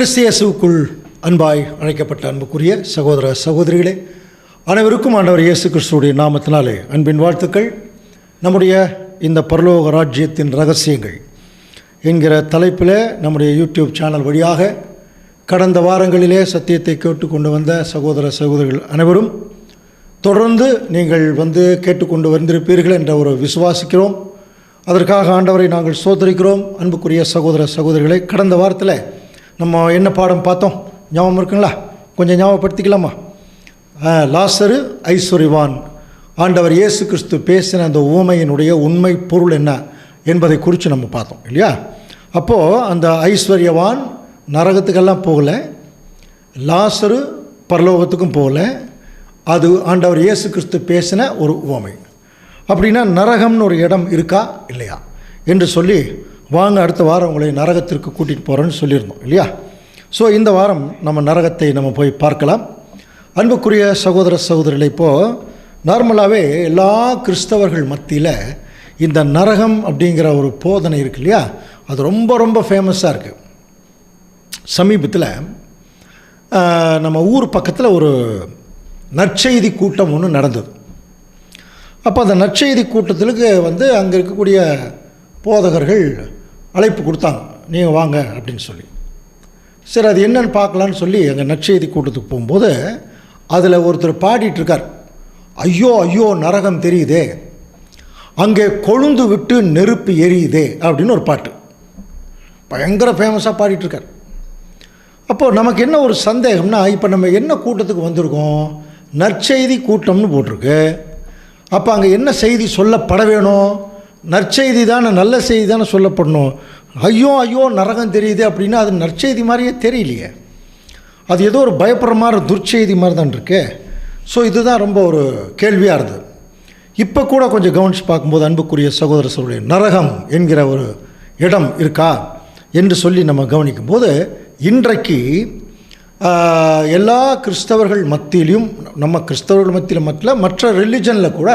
கிறிஸ்து இயேசுவுக்குள் அன்பாய் அழைக்கப்பட்ட அன்புக்குரிய சகோதர சகோதரிகளே, அனைவருக்கும் ஆண்டவர் இயேசு கிறிஸ்துவுடைய நாமத்தினாலே அன்பின் வாழ்த்துக்கள். நம்முடைய இந்த பரலோக ராஜ்யத்தின் ரகசியங்கள் என்கிற தலைப்பில் நம்முடைய யூடியூப் சேனல் வழியாக கடந்த வாரங்களிலே சத்தியத்தை கேட்டுக்கொண்டு வந்த சகோதர சகோதரிகள் அனைவரும் தொடர்ந்து நீங்கள் கேட்டுக்கொண்டு வந்திருப்பீர்கள் என்ற ஒரு விசுவாசிக்கிறோம். அதற்காக ஆண்டவரை நாங்கள் ஸ்தோத்திரிக்கிறோம். அன்புக்குரிய சகோதர சகோதரிகளை, கடந்த வாரத்தில் நம்ம என்ன பாடம் பார்த்தோம் ஞாபகம் இருக்குங்களா? கொஞ்சம் ஞாபகப்படுத்திக்கலாமா? லாசரு ஐஸ்வர்யவான், ஆண்டவர் இயேசு கிறிஸ்து பேசின அந்த உவமையினுடைய உண்மை பொருள் என்ன என்பதை குறித்து நம்ம பார்த்தோம் இல்லையா? அப்போது அந்த ஐஸ்வர்யவான் நரகத்துக்கெல்லாம் போகலை, லாசரு பரலோகத்துக்கும் போகலை. அது ஆண்டவர் இயேசு கிறிஸ்து பேசின ஒரு உவமை. அப்படின்னா நரகம்னு ஒரு இடம் இருக்கா இல்லையா என்று சொல்லி வாங்க அடுத்த வாரம் உங்களை நரகத்திற்கு கூட்டிகிட்டு போகிறோன்னு சொல்லியிருந்தோம் இல்லையா? ஸோ இந்த வாரம் நம்ம நரகத்தை நம்ம போய் பார்க்கலாம். அன்புக்குரிய சகோதர சகோதரிகளை, இப்போது நார்மலாகவே எல்லா கிறிஸ்தவர்கள் மத்தியில் இந்த நரகம் அப்படிங்கிற ஒரு போதனை இருக்கு இல்லையா? அது ரொம்ப ரொம்ப ஃபேமஸாக இருக்குது. சமீபத்தில் நம்ம ஊர் பக்கத்தில் ஒரு நற்செய்தி கூட்டம் ஒன்று நடந்தது. அப்போ அந்த நற்செய்தி கூட்டத்திற்கு அங்கே இருக்கக்கூடிய போதகர்கள் அழைப்பு கொடுத்தாங்க, நீங்கள் வாங்க அப்படின்னு சொல்லி. சரி, அது என்னன்னு பார்க்கலான்னு சொல்லி அங்கே நற்செய்தி கூட்டத்துக்கு போகும்போது அதில் ஒருத்தர் பாடிட்டுருக்கார், ஐயோ ஐயோ நரகம் தெரியுதே, அங்கே கொழுந்து விட்டு நெருப்பு எரியுதே அப்படின்னு ஒரு பாட்டு பயங்கர ஃபேமஸாக பாடிட்டுருக்கார். அப்போது நமக்கு என்ன ஒரு சந்தேகம்னா, இப்போ நம்ம என்ன கூட்டத்துக்கு வந்திருக்கோம்? நற்செய்தி கூட்டம்னு போட்டிருக்கு. அப்போ அங்கே என்ன செய்தி சொல்லப்பட வேணும்? நற்செய்தி தானே, நல்ல செய்தி தானே சொல்லப்படணும். ஐயோ ஐயோ நரகம் தெரியுது அப்படின்னா அது நற்செய்தி மாதிரியே தெரியலையே, அது ஏதோ ஒரு பயப்படுற மாதிரி துர்ச்செய்தி மாதிரி தான் இருக்கு. ஸோ இதுதான் ரொம்ப ஒரு கேள்வியாக இருந்தது. இப்போ கூட கொஞ்சம் கவனித்து பார்க்கும்போது அன்புக்குரிய சகோதர சகோதரி, நரகம் என்கிற ஒரு இடம் இருக்கா என்று சொல்லி நம்ம கவனிக்கும்போது இன்றைக்கு எல்லா கிறிஸ்தவர்கள் மத்தியிலையும், நம்ம கிறிஸ்தவர்கள் மத்தியில் மட்டும் மற்ற ரிலிஜனில் கூட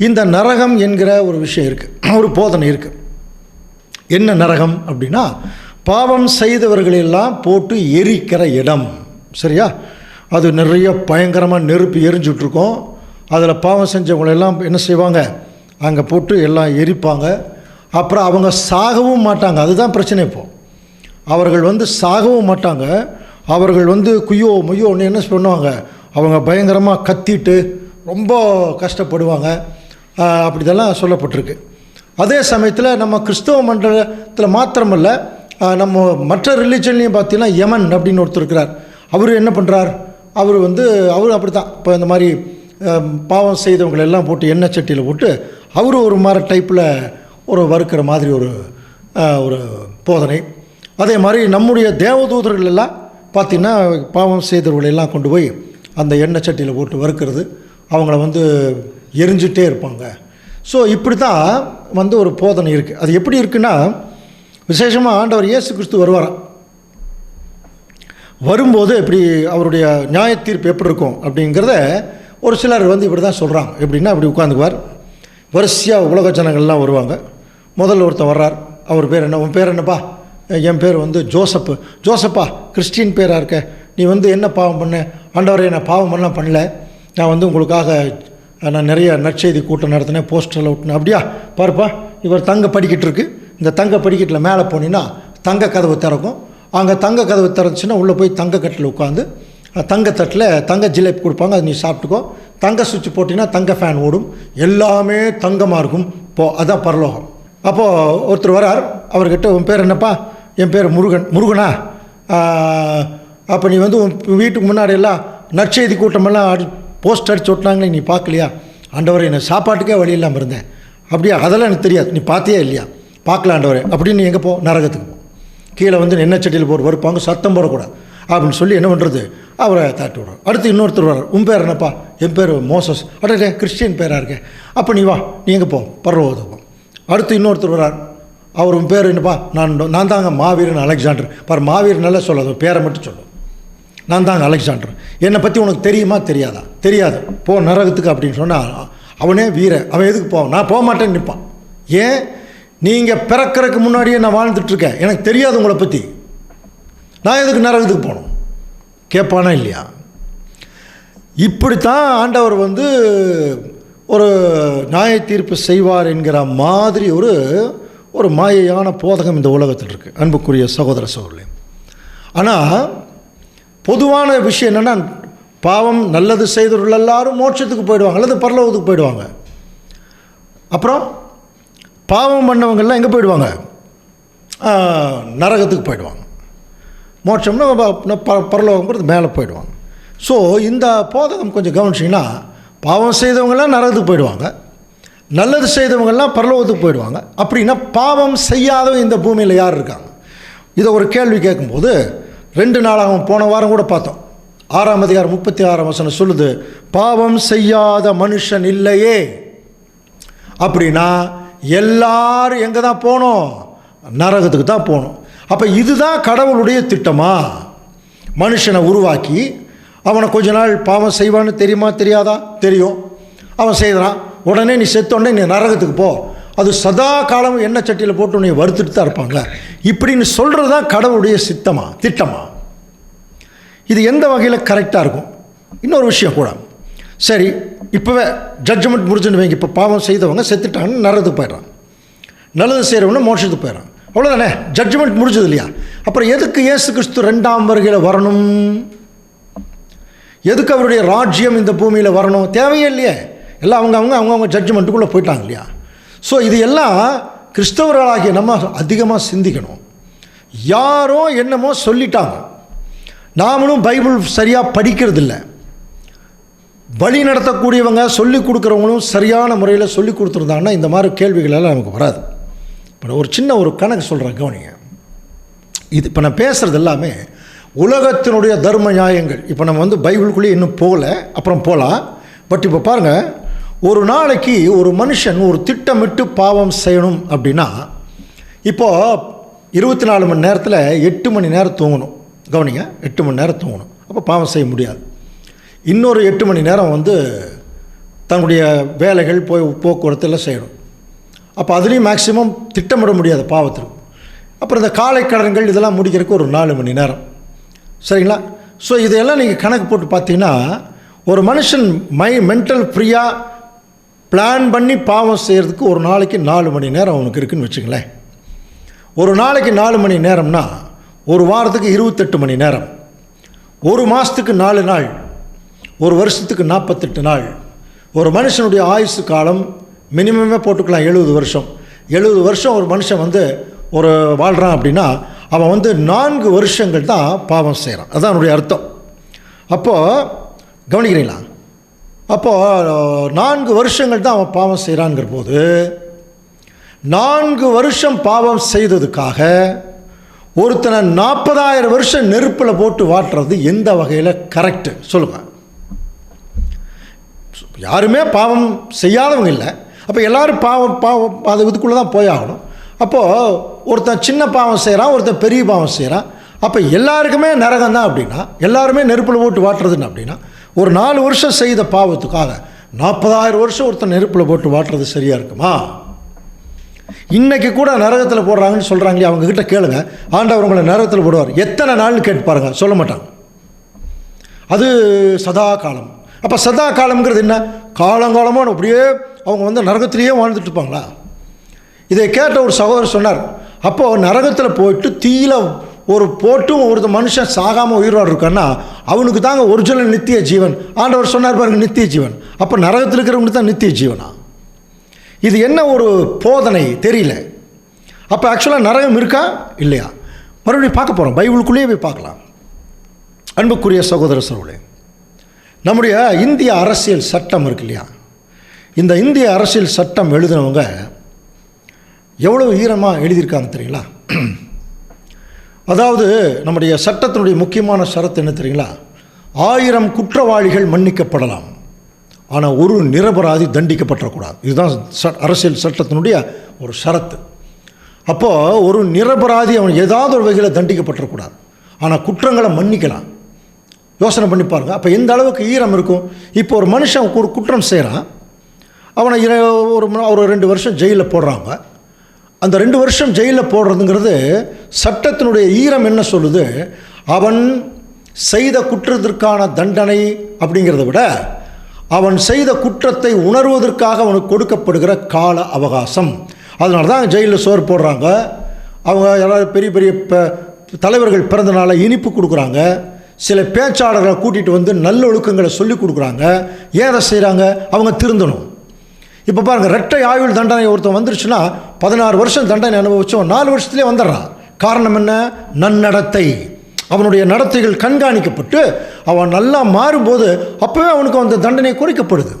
இந்த நரகம் என்கிற ஒரு விஷயம் இருக்குது, ஒரு போதனை இருக்குது. என்ன நரகம் அப்படின்னா, பாவம் செய்தவர்களெல்லாம் போட்டு எரிக்கிற இடம். சரியா? அது நிறைய பயங்கரமாக நெருப்பு எரிஞ்சுட்ருக்கோம். அதில் பாவம் செஞ்சவங்களெல்லாம் என்ன செய்வாங்க, அங்கே போட்டு எல்லாம் எரிப்பாங்க. அப்புறம் அவங்க சாகவும் மாட்டாங்க. அதுதான் பிரச்சனை. இப்போது அவர்கள் சாகவும் மாட்டாங்க. அவர்கள் குய்யோ மொய்யோன்னு என்ன பண்ணுவாங்க, அவங்க பயங்கரமாக கத்திட்டு ரொம்ப கஷ்டப்படுவாங்க. அப்படி இதெல்லாம் சொல்லப்பட்டிருக்கு. அதே சமயத்தில் நம்ம கிறிஸ்தவ மண்டலத்தில் மாத்திரமல்ல, நம்ம மற்ற ரிலீஜன்லேயும் பார்த்தீங்கன்னா யமன் அப்படின்னு ஒருத்தர் இருக்கிறார். அவர் என்ன பண்ணுறார், அவர் அவர் அப்படி தான். இப்போ இந்த மாதிரி பாவம் செய்தவங்களெல்லாம் போட்டு எண்ணெய் சட்டியில் போட்டு அவர் ஒரு மாதிரி டைப்பில் ஒரு வறுக்கிற மாதிரி ஒரு போதனை. அதே மாதிரி நம்முடைய தேவதூதர்கள் எல்லாம் பார்த்திங்கன்னா பாவம் செய்தவர்களெல்லாம் கொண்டு போய் அந்த எண்ணெய் சட்டியில் போட்டு வறுக்கிறது, அவங்கள எரிஞ்சிட்டே இருப்பாங்க. ஸோ இப்படி தான் ஒரு போதனை இருக்குது. அது எப்படி இருக்குன்னா, விசேஷமாக ஆண்டவர் இயேசு கிறிஸ்து வருவாராம். வரும்போது இப்படி அவருடைய நியாய தீர்ப்பு எப்படி இருக்கும் அப்படிங்கிறத ஒரு சிலர் இப்படி தான் சொல்கிறாங்க. எப்படின்னா, அப்படி உட்காந்துக்குவார், வரிசையாக உலக ஜனங்கள்லாம் வருவாங்க. முதல்ல ஒருத்தர் வர்றார். அவர் பேர் என்ன, உன் பேர் என்னப்பா? என் பேர் ஜோசப்பு. ஜோசப்பா, கிறிஸ்டின் பேராக இருக்க, நீ என்ன பாவம் பண்ண? ஆண்டவரே, நான் பாவம் பண்ணலாம் பண்ணல, நான் உங்களுக்காக நான் நிறைய நற்செய்தி கூட்டம் நடத்தினேன், போஸ்டரில் விட்டுனேன். அப்படியா? பாருப்பா, இவர் தங்க படிக்கிட்டு இருக்கு. இந்த தங்க படிக்கட்டில் மேலே போனீங்கன்னா தங்க கதவு திறக்கும். அங்கே தங்க கதவு திறந்துச்சுன்னா உள்ளே போய் தங்க கட்டில் உட்காந்து தங்கத்தட்டில் தங்க ஜிலேபி கொடுப்பாங்க, அது நீ சாப்பிட்டுக்கோ. தங்க சுவிட்ச் போட்டிங்கன்னா தங்க ஃபேன் ஓடும், எல்லாமே தங்கமாக இருக்கும். அதான் பரலோகம். அப்போது ஒருத்தர் வரார். அவர்கிட்ட, உன் பேர் என்னப்பா? என் பேர் முருகன். முருகனா? அப்போ நீ உன் வீட்டுக்கு முன்னாடி எல்லாம் நற்செய்தி கூட்டமெல்லாம் போஸ்ட் அடிச்சு விட்டாங்களே, நீ பார்க்கலையா? ஆண்டவரே, என்னை சாப்பாட்டுக்கே வழி இல்லாமல் இருந்தேன். அப்படியா? அதெல்லாம் எனக்கு தெரியாது, நீ பார்த்தியா இல்லையா? பார்க்கல ஆண்டவரே. அப்படின்னு நீ எங்கே போ? நரகத்துக்கு போ. கீழே எண்ணெய் சட்டியில் போட்டு வறுப்பாங்க, சத்தம் போடக்கூடாது அப்படின்னு சொல்லி என்ன பண்ணுறது, அவரை தாட்டி விடுறோம். அடுத்து இன்னொருத்தர் வர்றார். உன் பேர் என்னப்பா? என் பேர் மோசஸ். அடே, கிறிஸ்டியன் பேராக இருக்கேன். அப்போ நீ வா, நீ எங்கே போ? பரலோகத்துக்கு. அடுத்து இன்னொருத்தர் வர்றார். அவர் உன் பேர் என்னப்பா? நான் தாங்க மாவீரன் அலெக்சாண்டர். பாரு, மாவீரன் நல்லா சொல்லாது, பேரை மட்டும் சொல்லும். நான் தாங்க அலெக்சாண்டர். என்னை பற்றி உனக்கு தெரியுமா தெரியாதா? தெரியாது, போ நரகத்துக்கு அப்படின்னு சொன்னால் அவனே வீர. அவன் எதுக்கு போவான்? நான் போக மாட்டேன்னு நிற்பான். ஏன்? நீங்கள் பிறக்கிறதுக்கு முன்னாடியே நான் வாழ்ந்துட்டுருக்கேன், எனக்கு தெரியாது உங்களை பற்றி. நான் எதுக்கு நரகத்துக்கு போகணும் கேட்பானா இல்லையா? இப்படித்தான் ஆண்டவர் ஒரு நியாய தீர்ப்பு செய்வார் என்கிற மாதிரி ஒரு மாயையான போதகம் இந்த உலகத்தில் இருக்குது, அன்புக்குரிய சகோதர சகோதரர்களே. ஆனால் பொதுவான விஷயம் என்னென்னா, பாவம் நல்லது செய்தவர்கள் எல்லாரும் மோட்சத்துக்கு போயிடுவாங்க அல்லது பரலோகத்துக்கு போயிடுவாங்க. அப்புறம் பாவம் பண்ணவங்கள்லாம் எங்கே போயிடுவாங்க? நரகத்துக்கு போயிடுவாங்க. மோட்சம்னா பரலோகங்கிறது மேலே போயிடுவாங்க. ஸோ இந்த போதகம் கொஞ்சம் கவனிச்சிங்கன்னா, பாவம் செய்தவங்கெல்லாம் நரகத்துக்கு போயிடுவாங்க, நல்லது செய்தவங்கெல்லாம் பரலோகத்துக்கு போயிடுவாங்க. அப்படின்னா பாவம் செய்யாதவங்க இந்த பூமியில் யார் இருக்காங்க? இதை ஒரு கேள்வி கேட்கும்போது 2 நாளாகவும் போன வாரம் கூட பார்த்தோம். 6ஆம் அதிகாரம் 36ஆம் வசனம் சொல்லுது, பாவம் செய்யாத மனுஷன் இல்லையே. அப்படின்னா எல்லாரும் எங்கே தான் போகணும்? நரகத்துக்கு தான் போகணும். அப்போ இதுதான் கடவுளுடைய திட்டமா? மனுஷனை உருவாக்கி அவனை கொஞ்ச நாள் பாவம் செய்வான்னு தெரியுமா தெரியாதா? தெரியும். அவன் செய்கிறான், உடனே நீ செத்தோடனே நீ நரகத்துக்கு போ, அது சதா காலம் எண்ணெய் சட்டியில் போட்டு உன்னை வறுத்துட்டு தான் இருப்பாங்களே, இப்படின்னு சொல்கிறது தான் கடவுளுடைய திட்டமா? இது எந்த வகையில் கரெக்டாக இருக்கும்? இன்னொரு விஷயம் கூட, சரி இப்போவே ஜட்ஜ்மெண்ட் முடிஞ்சுன்னு வைங்க. இப்போ பாவம் செய்தவங்க செத்துட்டாங்கன்னு நரகத்துக்கு போயிடறான், நல்லது செய்கிறவங்க மோட்சத்துக்கு போயிடறான், அவ்வளோதானே, ஜட்ஜ்மெண்ட் முடிஞ்சது இல்லையா? அப்புறம் எதுக்கு இயேசு கிறிஸ்து 2ஆம் வருகையில் வரணும்? எதுக்கு அவருடைய ராஜ்யம் இந்த பூமியில் வரணும்? தேவையே இல்லையே. எல்லாம் அவங்கவுங்க ஜட்ஜ்மெண்ட்டுக்குள்ளே போயிட்டாங்க இல்லையா? ஸோ இது எல்லாம் கிறிஸ்தவர்களாகிய நம்ம அதிகமாக சிந்திக்கணும். யாரோ என்னமோ சொல்லிட்டாங்க, நாமளும் பைபிள் சரியாக படிக்கிறதில்ல. வழி நடத்தக்கூடியவங்க சொல்லிக் கொடுக்குறவங்களும் சரியான முறையில் சொல்லி கொடுத்துருந்தாங்கன்னா இந்த மாதிரி கேள்விகள் எல்லாம் நமக்கு வராது. இப்போ ஒரு சின்ன கணக்கு சொல்கிறேன், கவனிங்க. இது இப்போ நான் பேசுகிறது எல்லாமே உலகத்தினுடைய தர்ம நியாயங்கள். இப்போ நம்ம பைபிளுக்குள்ளேயே இன்னும் போகல, அப்புறம் போகலாம். பட் இப்போ பாருங்கள், ஒரு நாளைக்கு ஒரு மனுஷன் ஒரு திட்டமிட்டு பாவம் செய்யணும் அப்படின்னா, இப்போது 24 மணி நேரத்தில் 8 மணி நேரம் தூங்கணும். கவனிங்க, 8 மணி நேரம் தூங்கணும். அப்போ பாவம் செய்ய முடியாது. இன்னொரு 8 மணி நேரம் தன்னுடைய வேலைகள் போக்குவரத்து எல்லாம் செய்யணும். அப்போ அதுலேயும் மேக்சிமம் திட்டமிட முடியாது பாவத்திற்கு. அப்புறம் இந்த காலை கடன்கள் இதெல்லாம் முடிக்கிறதுக்கு ஒரு 4 மணி நேரம், சரிங்களா? ஸோ இதையெல்லாம் நீங்கள் கணக்கு போட்டு பார்த்தீங்கன்னா, ஒரு மனுஷன் மென்டல் ஃப்ரீயாக பிளான் பண்ணி பாவம் செய்கிறதுக்கு ஒரு நாளைக்கு 4 மணி நேரம் அவனுக்கு இருக்குதுன்னு வச்சுங்களேன். ஒரு நாளைக்கு 4 மணி நேரம்னா ஒரு வாரத்துக்கு 28 மணி நேரம், ஒரு மாதத்துக்கு 4 நாள், ஒரு வருஷத்துக்கு 48 நாள். ஒரு மனுஷனுடைய ஆயுசு காலம் மினிமமே போட்டுக்கலாம் 70 வருஷம். 70 வருஷம் ஒரு மனுஷன் ஒரு வாழ்கிறான் அப்படின்னா அவன் 4 வருஷங்கள் தான் பாவம் செய்கிறான். அதுதான் அவனுடைய அர்த்தம். அப்போது கவனிக்கிறீங்களா? அப்போது 4 வருஷங்கள் தான் அவன் பாவம் செய்கிறான்ங்கிற போது 4 வருஷம் பாவம் செய்ததுக்காக ஒருத்தனை 40,000 வருஷம் நெருப்பில் போட்டு வாட்டுறது எந்த வகையில் கரெக்டு சொல்லுங்கள்? யாருமே பாவம் செய்யாதவங்க இல்லை. அப்போ எல்லோரும் பாவம் அது இதுக்குள்ளே தான் போயாகணும். அப்போது ஒருத்தன் சின்ன பாவம் செய்கிறான், ஒருத்தன் பெரிய பாவம் செய்கிறான். அப்போ எல்லாருக்குமே நரகம் தான் அப்படின்னா, எல்லாருமே நெருப்பில் போட்டு வாட்டுறதுன்னு அப்படின்னா, ஒரு 4 வருஷம் செய்த பாவத்துக்காக 40,000 வருஷம் ஒருத்தன் நெருப்பில் போட்டு வாட்டுறது சரியாக இருக்குமா? இன்றைக்கி கூட நரகத்தில் போடுறாங்கன்னு சொல்கிறாங்களே, அவங்கக்கிட்ட கேளுங்க, ஆண்டவர் உங்களை நரகத்தில் போடுவார் எத்தனை நாள்னு கேட்டு பாருங்கள், சொல்ல மாட்டாங்க. அது சதா காலம். அப்போ சதா காலம்ங்கிறது என்ன? காலங்காலமாக அப்படியே அவங்க நரகத்திலேயே வாழ்ந்துட்டு இருப்பாங்களா? இதை கேட்ட ஒரு சகோதரர் சொன்னார், அப்போது நரகத்தில் போயிட்டு தீயில போட்டும் ஒரு மனுஷன் சாகாமல் உயிரோடு இருக்கான்னா அவனுக்கு தாங்க ஒரிஜினல் நித்திய ஜீவன். ஆண்டவர் சொன்னார் பாருங்க, நித்திய ஜீவன். அப்போ நரகத்தில் இருக்கிறவங்களுக்கு தான் நித்திய ஜீவனா? இது என்ன ஒரு போதனை தெரியல. அப்போ ஆக்சுவலாக நரகம் இருக்கா இல்லையா? மறுபடியும் பார்க்க போகிறோம், பைபிளுக்குள்ளேயே போய் பார்க்கலாம். அன்புக்குரிய சகோதர சகோதரர்களே, நம்முடைய இந்திய அரசியல் சட்டம் இருக்கு இல்லையா? இந்த இந்திய அரசியல் சட்டம் எழுதினவங்க எவ்வளோ ஈரமாக எழுதியிருக்காங்க தெரியுங்களா? அதாவது நம்முடைய சட்டத்தினுடைய முக்கியமான ஷரத்து என்ன தெரியுங்களா? 1000 குற்றவாளிகள் மன்னிக்கப்படலாம், ஆனால் ஒரு நிரபராதி தண்டிக்கப்படக்கூடாது. இதுதான் அரசியல் சட்டத்தினுடைய ஒரு ஷரத்து. அப்போது ஒரு நிரபராதி அவன் ஏதாவது ஒரு வகையில் தண்டிக்கப்படக்கூடாது, ஆனால் குற்றங்களை மன்னிக்கலாம். யோசனை பண்ணி பாருங்க. அப்போ எந்த அளவுக்கு ஈரம் இருக்கும்? இப்போ ஒரு மனுஷன் ஒரு குற்றம் செய்கிறான், அவனை ஒரு 2 வருஷம் ஜெயிலில் போடுறாங்க. அந்த 2 வருஷம் ஜெயிலில் போடுறதுங்கிறது சட்டத்தினுடைய ஈரம் என்ன சொல்லுது? அவன் செய்த குற்றத்திற்கான தண்டனை அப்படிங்கிறத விட அவன் செய்த குற்றத்தை உணர்வதற்காக அவனுக்கு கொடுக்கப்படுகிற கால அவகாசம். அதனால தான் ஜெயிலில் சோறு போடுறாங்க. அவங்க யாராவது பெரிய பெரிய தலைவர்கள் பிறந்தனால இனிப்பு கொடுக்குறாங்க. சில பேச்சாளர்களை கூட்டிகிட்டு வந்து நல்லொழுக்கங்களை சொல்லி கொடுக்குறாங்க. ஏன் அதை செய்கிறாங்க? அவங்க திருந்தணும். இப்போ பாருங்கள், இரட்டை ஆயுள் தண்டனை ஒருத்தன் வந்துருச்சுன்னா 16 வருஷம் தண்டனை அனுபவிச்சோம் 4 வருஷத்துலேயே வந்துடுறான். காரணம் என்ன? நன்னடத்தை. அவனுடைய நடத்தைகள் கண்காணிக்கப்பட்டு அவன் நல்லா மாறும்போது அப்போவே அவனுக்கு அந்த தண்டனை குறைக்கப்படுது.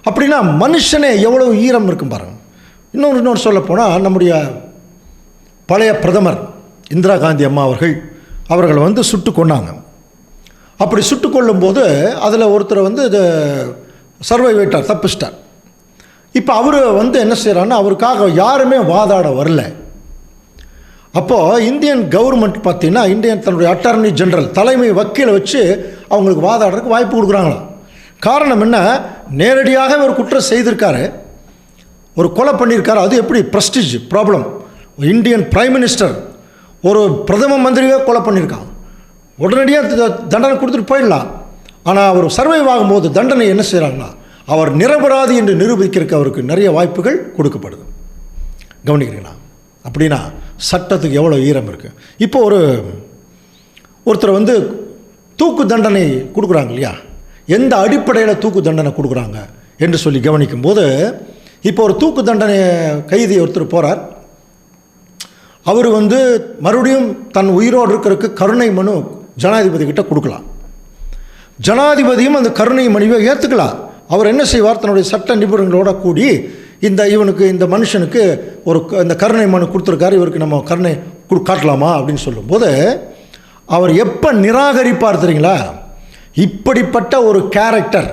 அப்படின்னா மனுஷனே எவ்வளோ ஈரம் இருக்கும் பாருங்கள். இன்னொன்று சொல்லப்போனால், நம்முடைய பழைய பிரதமர் இந்திரா காந்தி அம்மா அவர்கள் வந்து சுட்டு கொண்டாங்க. அப்படி சுட்டு கொள்ளும்போது அதில் ஒருத்தர் வந்து இது சர்வைவேட்டார், தப்பிச்சிட்டார். இப்போ அவர் வந்து என்ன செய்கிறாருன்னா, அவருக்காக யாருமே வாதாட வரல. அப்போது இந்தியன் கவர்மெண்ட் பார்த்திங்கன்னா, தன்னுடைய அட்டார்னி ஜெனரல் தலைமை வக்கீலை வச்சு அவங்களுக்கு வாதாடுறதுக்கு வாய்ப்பு கொடுக்குறாங்களாம். காரணம் என்ன? நேரடியாக ஒரு குற்றம் செய்திருக்காரு, ஒரு கொலை பண்ணியிருக்காரு. அது எப்படி prestige problem. Indian prime minister ஒரு பிரதம மந்திரியே கொலை பண்ணியிருக்காங்க. உடனடியாக தண்டனை கொடுத்துட்டு போயிடலாம். ஆனால் அவர் சர்வைவ் ஆகும்போது தண்டனை என்ன செய்கிறாங்கன்னா, அவர் நிரபராதி என்று நிரூபிக்கிறதுக்கு அவருக்கு நிறைய வாய்ப்புகள் கொடுக்கப்படுது. கவனிக்கிறீங்களா? அப்படின்னா சட்டத்துக்கு எவ்வளோ ஈரம் இருக்குது. இப்போ ஒருத்தர் வந்து தூக்கு தண்டனை கொடுக்குறாங்க இல்லையா? எந்த அடிப்படையில் தூக்கு தண்டனை கொடுக்குறாங்க என்று சொல்லி கவனிக்கும்போது, இப்போ ஒரு தூக்கு தண்டனை கைதி ஒருத்தர் போகிறார். அவர் வந்து மறுபடியும் தன் உயிரோடு இருக்கிறதுக்கு கருணை மனு ஜனாதிபதி கிட்ட கொடுக்கலாம். ஜனாதிபதியும் அந்த கருணை மனுவை ஏற்றுக்கலாம். அவர் என்ன செய்வார்? தன்னுடைய சட்ட நிபுணர்களோட கூடி இந்த மனுஷனுக்கு இந்த கருணை மனு கொடுத்துருக்காரு, இவருக்கு நம்ம கருணை காட்டலாமா அப்படின்னு சொல்லும்போது அவர் எப்போ நிராகரிப்பார் தெரியுங்களா? இப்படிப்பட்ட ஒரு கேரக்டர்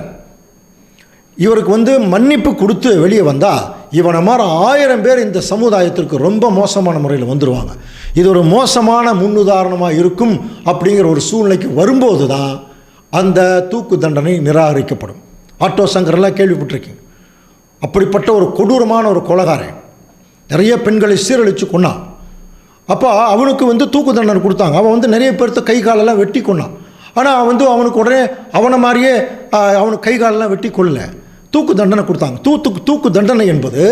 இவருக்கு வந்து மன்னிப்பு கொடுத்து வெளியே வந்தால் இவனை மாதிரி 1000 பேர் இந்த சமுதாயத்திற்கு ரொம்ப மோசமான முறையில் வந்துடுவாங்க. இது ஒரு மோசமான முன்னுதாரணமாக இருக்கும். அப்படிங்கிற ஒரு சூழ்நிலைக்கு வரும்போது தான் அந்த தூக்கு தண்டனை நிராகரிக்கப்படும். ஆட்டோ சங்கரெல்லாம் கேள்விப்பட்டிருக்கீங்க. அப்படிப்பட்ட ஒரு கொடூரமான ஒரு கொலைகாரன் நிறைய பெண்களை சீரழித்து கொண்டான். அப்போ அவனுக்கு வந்து தூக்கு தண்டனை கொடுத்தாங்க. அவன் வந்து நிறைய பேர்த்த கை காலெல்லாம் வெட்டி கொண்டான். ஆனால் வந்து அவனுக்கு உடனே அவனை மாதிரியே அவனுக்கு கை காலெல்லாம் வெட்டி கொள்ளல, தூக்கு தண்டனை கொடுத்தாங்க. தூக்கு தண்டனை என்பது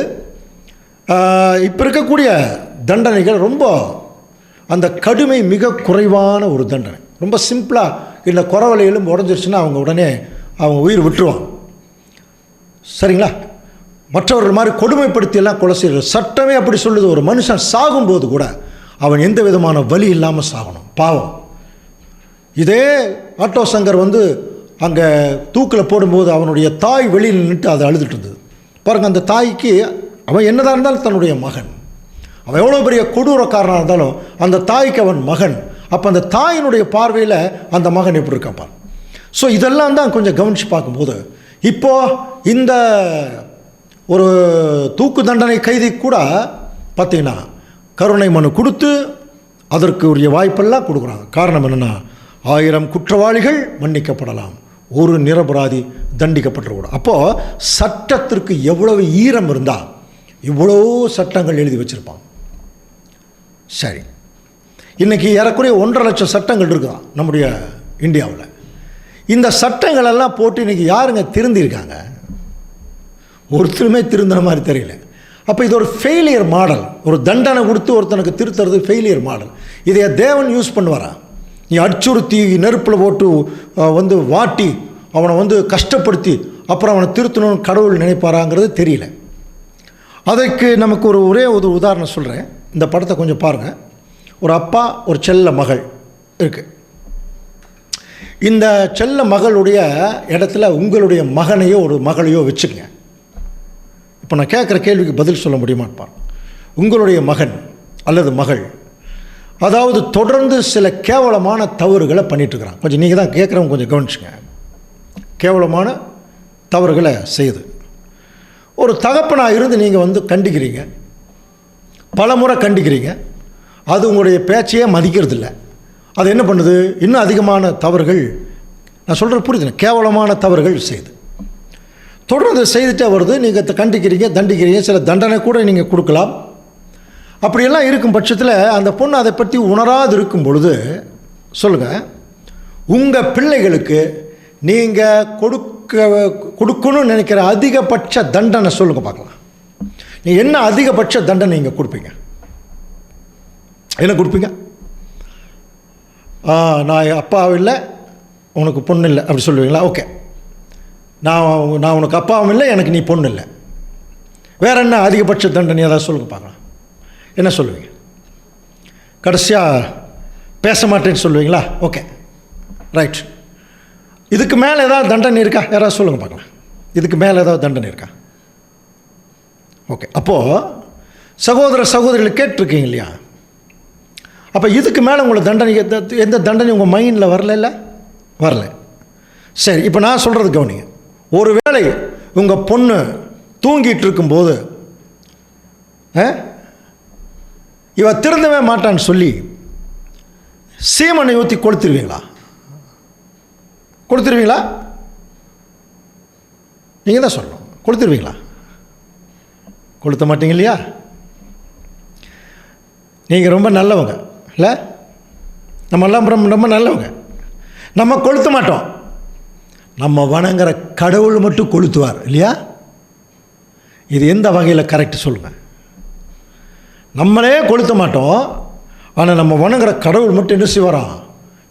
இப்போ இருக்கக்கூடிய தண்டனைகள் ரொம்ப அந்த கடுமை மிக குறைவான ஒரு தண்டனை. ரொம்ப சிம்பிளாக இல்லை, குறவலை எலும்பு உடஞ்சிருச்சுன்னா உடனே அவங்க உயிர் விட்டுருவாங்க. சரிங்களா? மற்றவர்கள் மாதிரி கொடுமைப்படுத்தியெல்லாம் கொலை செய்கிறது சட்டமே அப்படி சொல்லுது. ஒரு மனுஷன் சாகும்போது கூட அவன் எந்த விதமான வலி இல்லாமல் சாகணும். பாவம். இதே ஆட்டோ சங்கர் வந்து அங்கே தூக்கில் போடும்போது அவனுடைய தாய் வெளியில் நின்றுட்டு அதை அழுதுட்டு இருந்தது பாருங்கள். அந்த தாய்க்கு அவன் என்னதான் இருந்தாலும் தன்னுடைய மகன், அவன் எவ்வளோ பெரிய கொடூரக்காரனாக இருந்தாலும் அந்த தாய்க்கு அவன் மகன். அப்போ அந்த தாயினுடைய பார்வையில் அந்த மகன் எப்படி இருக்கான். ஸோ இதெல்லாம் தான் கொஞ்சம் கவனித்து பார்க்கும்போது இப்போது இந்த ஒரு தூக்கு தண்டனை கைதி கூட பார்த்திங்கன்னா கருணை மனு கொடுத்து அதற்கு உரிய வாய்ப்பெல்லாம் கொடுக்குறாங்க. காரணம் என்னென்னா, 1000 குற்றவாளிகள் மன்னிக்கப்படலாம், ஒரு நிரபராதி தண்டிக்கப்பட்டுக்கூடாது. அப்போது சட்டத்திற்கு எவ்வளவு ஈரம் இருந்தால் இவ்வளோ சட்டங்கள் எழுதி வச்சுருப்பாங்க. சரி, இன்றைக்கி ஏறக்குறைய 1.5 லட்சம் சட்டங்கள் இருக்குதான் நம்முடைய இந்தியாவில். இந்த சட்டங்களெல்லாம் போட்டு இன்றைக்கி யாருங்க திருந்திருக்காங்க? ஒருத்தருமே திருந்தின மாதிரி தெரியல. அப்போ இது ஒரு ஃபெயிலியர் மாடல். ஒரு தண்டனை கொடுத்து ஒருத்தனுக்கு திருத்துறது ஃபெயிலியர் மாடல். இதை தேவன் யூஸ் பண்ணுவாரா? நீ அச்சுறுத்தி நெருப்பில் போட்டு வந்து வாட்டி அவனை வந்து கஷ்டப்படுத்தி அப்புறம் அவனை திருத்தணும்னு கடவுள் நினைப்பாராங்கிறது தெரியல. அதற்கு நமக்கு ஒரே ஒரு உதாரணம் சொல்கிறேன். இந்த படத்தை கொஞ்சம் பாருங்கள். ஒரு அப்பா, ஒரு செல்ல மகள் இருக்குது. இந்த செல்ல மகளுடைய இடத்துல உங்களுடைய மகனையோ ஒரு மகளையோ வச்சுக்கங்க. இப்போ நான் கேட்குற கேள்விக்கு பதில் சொல்ல முடியுமாப்பார். உங்களுடைய மகன் அல்லது மகள் அதாவது தொடர்ந்து சில கேவலமான தவறுகளை பண்ணிகிட்ருக்குறாங்க. கொஞ்சம் நீங்கள் தான் கேட்குறவங்க கொஞ்சம் கவனிச்சுங்க. கேவலமான தவறுகளை செய்யுது. ஒரு தகப்பனாக இருந்து நீங்கள் வந்து கண்டிக்கிறீங்க, பல முறை கண்டிக்கிறீங்க, அது உங்களுடைய பேச்சையே மதிக்கிறதில்ல. அது என்ன பண்ணுது? இன்னும் அதிகமான தவறுகள், நான் சொல்கிறது புரியுதுங்க, கேவலமான தவறுகள் செய்யுது. தொடர்ந்து செய்துட்டே வருது. நீங்கள் கண்டிக்கிறீங்க, தண்டிக்கிறீங்க, சில தண்டனை கூட நீங்கள் கொடுக்கலாம். அப்படியெல்லாம் இருக்கும் பட்சத்தில் அந்த பொண்ணு அதை பற்றி உணராது இருக்கும் பொழுது சொல்லுங்கள், உங்கள் பிள்ளைகளுக்கு நீங்கள் கொடுக்கணும்னு நினைக்கிற அதிகபட்ச தண்டனை சொல்லுங்கள் பார்க்கலாம். நீங்கள் என்ன அதிகபட்ச தண்டனை நீங்கள் கொடுப்பீங்க? என்ன கொடுப்பீங்க? நான் அப்பாவும் இல்லை, உனக்கு பொண்ணு இல்லை அப்படி சொல்லுவீங்களா? ஓகே, நான் உனக்கு அப்பாவும் இல்லை, எனக்கு நீ பொண்ணு இல்லை. வேறு என்ன அதிகபட்ச தண்டனை ஏதாவது சொல்லுங்கள் பார்க்கலாம். என்ன சொல்லுவீங்க? கடைசியாக பேச மாட்டேன்னு சொல்லுவீங்களா? Okay, right. இதுக்கு மேலே ஏதாவது தண்டனை இருக்கா? யாராவது சொல்லுங்கள் பார்க்கலாம். இதுக்கு மேலே ஏதாவது தண்டனை இருக்கா? ஓகே, அப்போது சகோதர சகோதரிகளை கேட்டிருக்கீங்க இல்லையா? அப்போ இதுக்கு மேலே உங்களை தண்டனை எந்த தண்டனை உங்கள் மைண்டில் வரல? வரல. சரி, இப்போ நான் சொல்கிறது கவனிங்க. ஒரு வேளை உங்கள் பொண்ணு தூங்கிட்டு இருக்கும்போது இவ திருந்தவே மாட்டான்னு சொல்லி சீமனை ஊற்றி கொளுத்துருவீங்களா? கொடுத்துருவீங்களா? நீங்கள் தான் சொல்லணும். கொடுத்துருவீங்களா? கொளுத்த மாட்டீங்க இல்லையா? நீங்கள் ரொம்ப நல்லவங்க இல்லை? நம்மெல்லாம் ரொம்ப நல்லவங்க. நம்ம கொளுத்த மாட்டோம். நம்ம வணங்குற கடவுள் மட்டும் கொளுத்துவார் இல்லையா? இது எந்த வகையில் கரெக்ட் சொல்லுங்கள்? நம்மளே கொளுத்த மாட்டோம், ஆனால் நம்ம வணங்குற கடவுள் மட்டும் என்ன செய்வாராம்?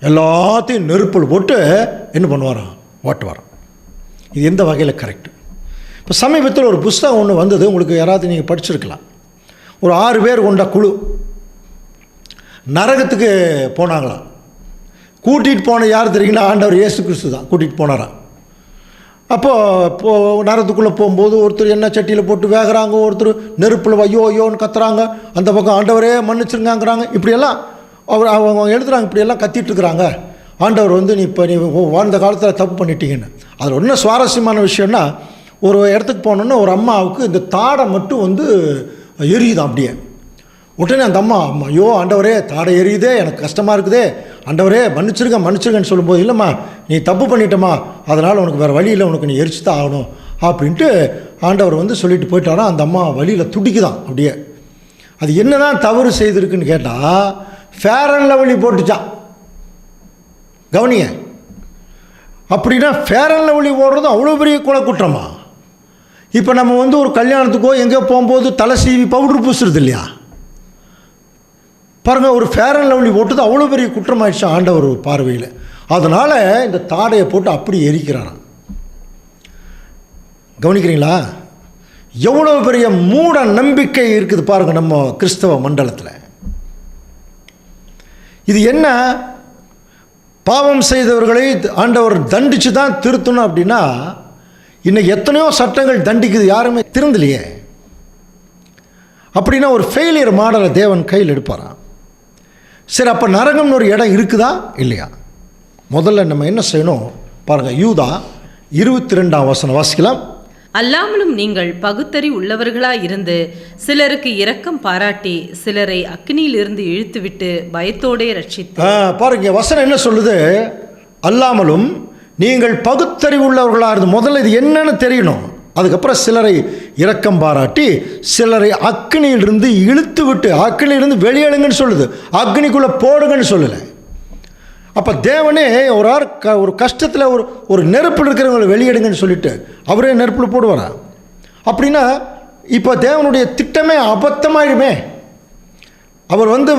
எல்லாத்தையும் நெருப்பில் போட்டு என்ன பண்ணுவாராம்? ஓட்டுவாராம். இது எந்த வகையில் கரெக்டு? இப்போ சமீபத்தில் ஒரு புஸ்தகம் ஒன்று வந்தது, உங்களுக்கு யாராவது நீங்கள் படிச்சிருக்கலாம். ஒரு 6 பேர் கொண்ட குழு நரகத்துக்கு போனாங்களாம். கூட்டிகிட்டு போன யார் தெரியுங்கன்னா, ஆண்டவர் இயேசு கிறிஸ்து தான் கூட்டிகிட்டு போனாராம். அப்போது நரகத்துக்குள்ளே போகும்போது ஒருத்தர் எண்ணெய் சட்டியில் போட்டு வேகிறாங்க, ஒருத்தர் நெருப்பில் ஐயோ ஐயோன்னு கத்துறாங்க, அந்த பக்கம் ஆண்டவரே மன்னிச்சிருங்கிறாங்க. இப்படியெல்லாம் அவங்க எழுதுகிறாங்க. இப்படியெல்லாம் கத்திட்டுருக்குறாங்க. ஆண்டவர் வந்து நீ வாழ்ந்த காலத்தில் தப்பு பண்ணிட்டீங்கன்னு. அதில் என்ன சுவாரஸ்யமான விஷயம்னா, ஒரு இடத்துக்கு போனோன்னா ஒரு அம்மாவுக்கு இந்த தாடை மட்டும் வந்து எரியுதான் அப்படியே. உடனே அந்த அம்மா ஐயோ ஆண்டவரே தாடை எரியுதே, எனக்கு கஷ்டமாக இருக்குதே, ஆண்டவரே மன்னிச்சிருங்கன்னு சொல்லும்போது, இல்லைம்மா நீ தப்பு பண்ணிட்டம்மா, அதனால் உனக்கு வேறு வழியில் உனக்கு நீ எரிச்சு தான் ஆகணும் அப்படின்ட்டு ஆண்டவர் வந்து சொல்லிட்டு போயிட்டாரா. அந்த அம்மா வழியில் துடிக்குதான் அப்படியே. அது என்ன தான் தவறு செய்திருக்குன்னு கேட்டால், ஃபேர் அண்ட் லவ்லி போட்டுச்சான். கவனிங்க, அப்படின்னா ஃபேர் அண்ட் லவ்லி போடுறது அவ்வளோ பெரிய கொலை குற்றமா? இப்போ நம்ம வந்து ஒரு கல்யாணத்துக்கோ எங்கேயோ போகும்போது தலை சீவி பவுட்ரு பூசுறது இல்லையா? பாருங்கள், ஒரு ஃபேர் அண்ட் லவ்லி போட்டது அவ்வளோ பெரிய குற்றமாயிடுச்சு ஆண்டவர் பார்வையில். அதனால் இந்த தாடையை போட்டு அப்படி எரிக்கிறாராம். கவனிக்கிறீங்களா? எவ்வளோ பெரிய மூட நம்பிக்கை இருக்குது பாருங்கள் நம்ம கிறிஸ்தவ மண்டலத்தில். இது என்ன? பாவம் செய்தவர்களை ஆண்டவர் தண்டித்து தான் திருத்தணும் அப்படின்னா, இன்னும் எத்தனையோ சட்டங்கள் தண்டிக்குது, யாருமே திருந்தலையே. அப்படின்னா ஒரு ஃபெயிலியர் மாடலை தேவன் கையில் எடுப்பாராம். சரி, அப்போ நரகம்னு ஒரு இடம் இருக்குதா இல்லையா? முதல்ல நம்ம என்ன செய்யணும் பாருங்கள். யூதா 22ஆம் வசனம் வாசிக்கலாம். அல்லாமலும் நீங்கள் பகுத்தறி உள்ளவர்களாய் இருந்து சிலருக்கு இரக்கம் பாராட்டி சிலரை அக்னியிலிருந்து இழுத்துவிட்டு பயத்தோடே ரட்சித்து. பாருங்க, வசனம் என்ன சொல்லுது? அல்லாமலும் நீங்கள் பகுத்தறிவு உள்ளவர்களாக இருந்து. முதல்ல இது என்னன்னு தெரியணும். அதுக்கப்புறம் சிலரை இரக்கம் பாராட்டி சிலரை அக்னியிலிருந்து இழுத்து விட்டு, அக்னியிலிருந்து வெளியேடுங்கன்னு சொல்லுது, அக்னிக்குள்ளே போடுங்கன்னு சொல்லலை. அப்போ தேவனே ஒரு கஷ்டத்தில் ஒரு நெருப்பில் இருக்கிறவங்களை வெளியேடுங்கன்னு சொல்லிட்டு அவரே நெருப்பில் போடுவாரா? அப்படின்னா இப்போ தேவனுடைய திட்டமே அபத்தமாயிடுமே. அவர் வந்து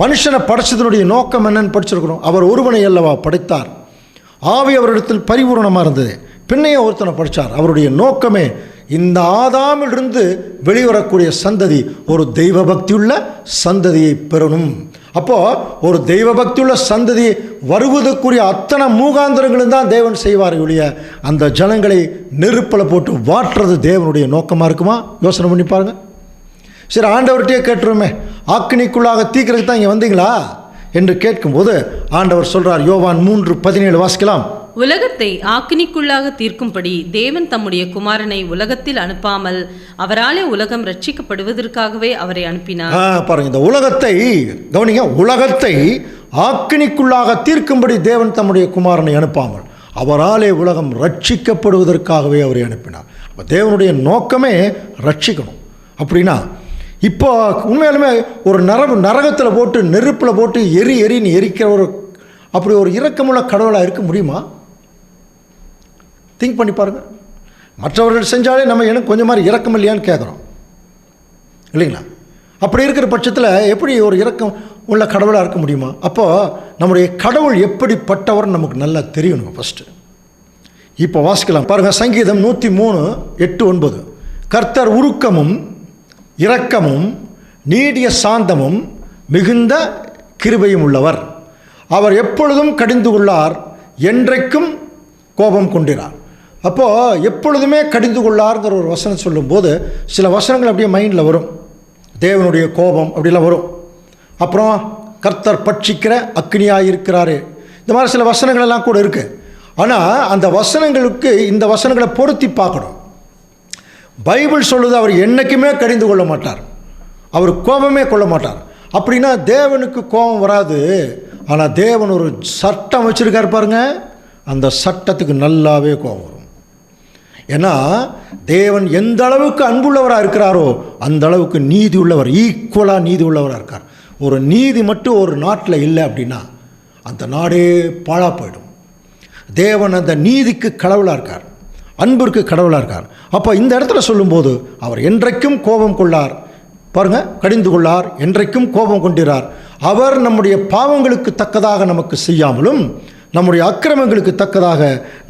மனுஷனை படைச்சதனுடைய நோக்கம் என்னன்னு படிச்சிருக்கிறோம். அவர் ஒருவனை அல்லவா படைத்தார், ஆவி அவரிடத்தில் பரிபூரணமாக இருந்தது, பின்னையே ஒருத்தனை படித்தார். அவருடைய நோக்கமே இந்த ஆதாமிலிருந்து வெளிவரக்கூடிய சந்ததி ஒரு தெய்வ பக்தியுள்ள சந்ததியை பெறணும். அப்போது ஒரு தெய்வ பக்தியுள்ள சந்ததியை வருவதற்குரிய அத்தனை மூகாந்திரங்களும் தான் தேவன் செய்வார் ஒழிய அந்த ஜனங்களை நெருப்பில் போட்டு வாட்டுறது தேவனுடைய நோக்கமாக இருக்குமா? யோசனை பண்ணி பாருங்கள். சரி, ஆண்டவர்கிட்டயே கேட்டுருமே, ஆக்கினிக்குள்ளாக தீக்கிறதுக்கு தான் இங்கே வந்தீங்களா என்று கேட்கும்போது ஆண்டவர் சொல்கிறார். யோவான் 3:17 வாசிக்கலாம். உலகத்தை ஆக்கினிக்குள்ளாக தீர்க்கும்படி தேவன் தம்முடைய குமாரனை உலகத்தில் அனுப்பாமல் அவராலே உலகம் ரட்சிக்கப்படுவதற்காகவே அவரை அனுப்பினார். பாருங்க, இந்த உலகத்தை கவனிங்க, உலகத்தை ஆக்கினிக்குள்ளாக தீர்க்கும்படி தேவன் தம்முடைய குமாரனை அனுப்பாமல் அவராலே உலகம் ரட்சிக்கப்படுவதற்காகவே அவரை அனுப்பினார். அப்போ தேவனுடைய நோக்கமே ரட்சிக்கணும். அப்படின்னா இப்போ உண்மையாலுமே ஒரு நரகத்தில் போட்டு நெருப்பில் போட்டு எரின்னு எரிக்கிற ஒரு அப்படி ஒரு இரக்கமுள்ள கடவுளாக இருக்க முடியுமா? திங்க் பண்ணி பாருங்கள். மற்றவர்கள் செஞ்சாலே நம்ம எனக்கு கொஞ்சம் மாதிரி இரக்கம் இல்லையான்னு கேட்குறோம் இல்லைங்களா? அப்படி இருக்கிற பட்சத்தில் எப்படி ஒரு இரக்கம் உள்ள கடவுளாக இருக்க முடியுமா? அப்போது நம்முடைய கடவுள் எப்படிப்பட்டவர் நமக்கு நல்லா தெரியணும் ஃபஸ்ட்டு. இப்போ வாசிக்கலாம் பாருங்கள். சங்கீதம் 103:8-9. கர்த்தர் உருக்கமும் இரக்கமும் நீடிய சாந்தமும் மிகுந்த கிருபையும் உள்ளவர். அவர் எப்பொழுதும் கடிந்து கொள்ளார், என்றைக்கும் கோபம் கொண்டிறார். அப்போது எப்பொழுதுமே கடிந்து கொள்ளார்ங்கிற ஒரு வசனம் சொல்லும்போது சில வசனங்கள் அப்படியே மைண்டில் வரும். தேவனுடைய கோபம் அப்படிலாம் வரும். அப்புறம் கர்த்தர் பட்சிக்கிற அக்னியாக இருக்கிறாரு, இந்த மாதிரி சில வசனங்கள் எல்லாம் கூட இருக்குது. ஆனால் அந்த வசனங்களுக்கு இந்த வசனங்களை பொருத்தி பார்க்கணும். பைபிள் சொல்லுது அவர் என்றைக்குமே கடிந்து கொள்ள மாட்டார், அவர் கோபமே கொள்ள மாட்டார். அப்படின்னா தேவனுக்கு கோபம் வராது. ஆனால் தேவன் ஒரு சட்டம் வச்சுருக்கார் பாருங்க, அந்த சட்டத்துக்கு நல்லாவே கோபம் வரும். ஏன்னா தேவன் எந்த அளவுக்கு அன்புள்ளவராக இருக்கிறாரோ அந்த அளவுக்கு நீதி உள்ளவர், ஈக்குவலாக நீதி உள்ளவராக இருக்கார். ஒரு நீதி மட்டும் ஒரு நாட்டில் இல்லை அப்படின்னா அந்த நாடே பாழாக போயிடும். தேவன் அந்த நீதிக்கு கடவுளாக இருக்கார், அன்பிற்கு கடவுளாக இருக்கார். அப்போ இந்த இடத்துல சொல்லும்போது அவர் என்றைக்கும் கோபம் கொள்ளார், பாருங்கள், கடிந்து கொள்ளார், என்றைக்கும் கோபம் கொண்டிறார். அவர் நம்முடைய பாவங்களுக்கு தக்கதாக நமக்கு செய்யாமலும் நம்முடைய அக்கிரமங்களுக்கு தக்கதாக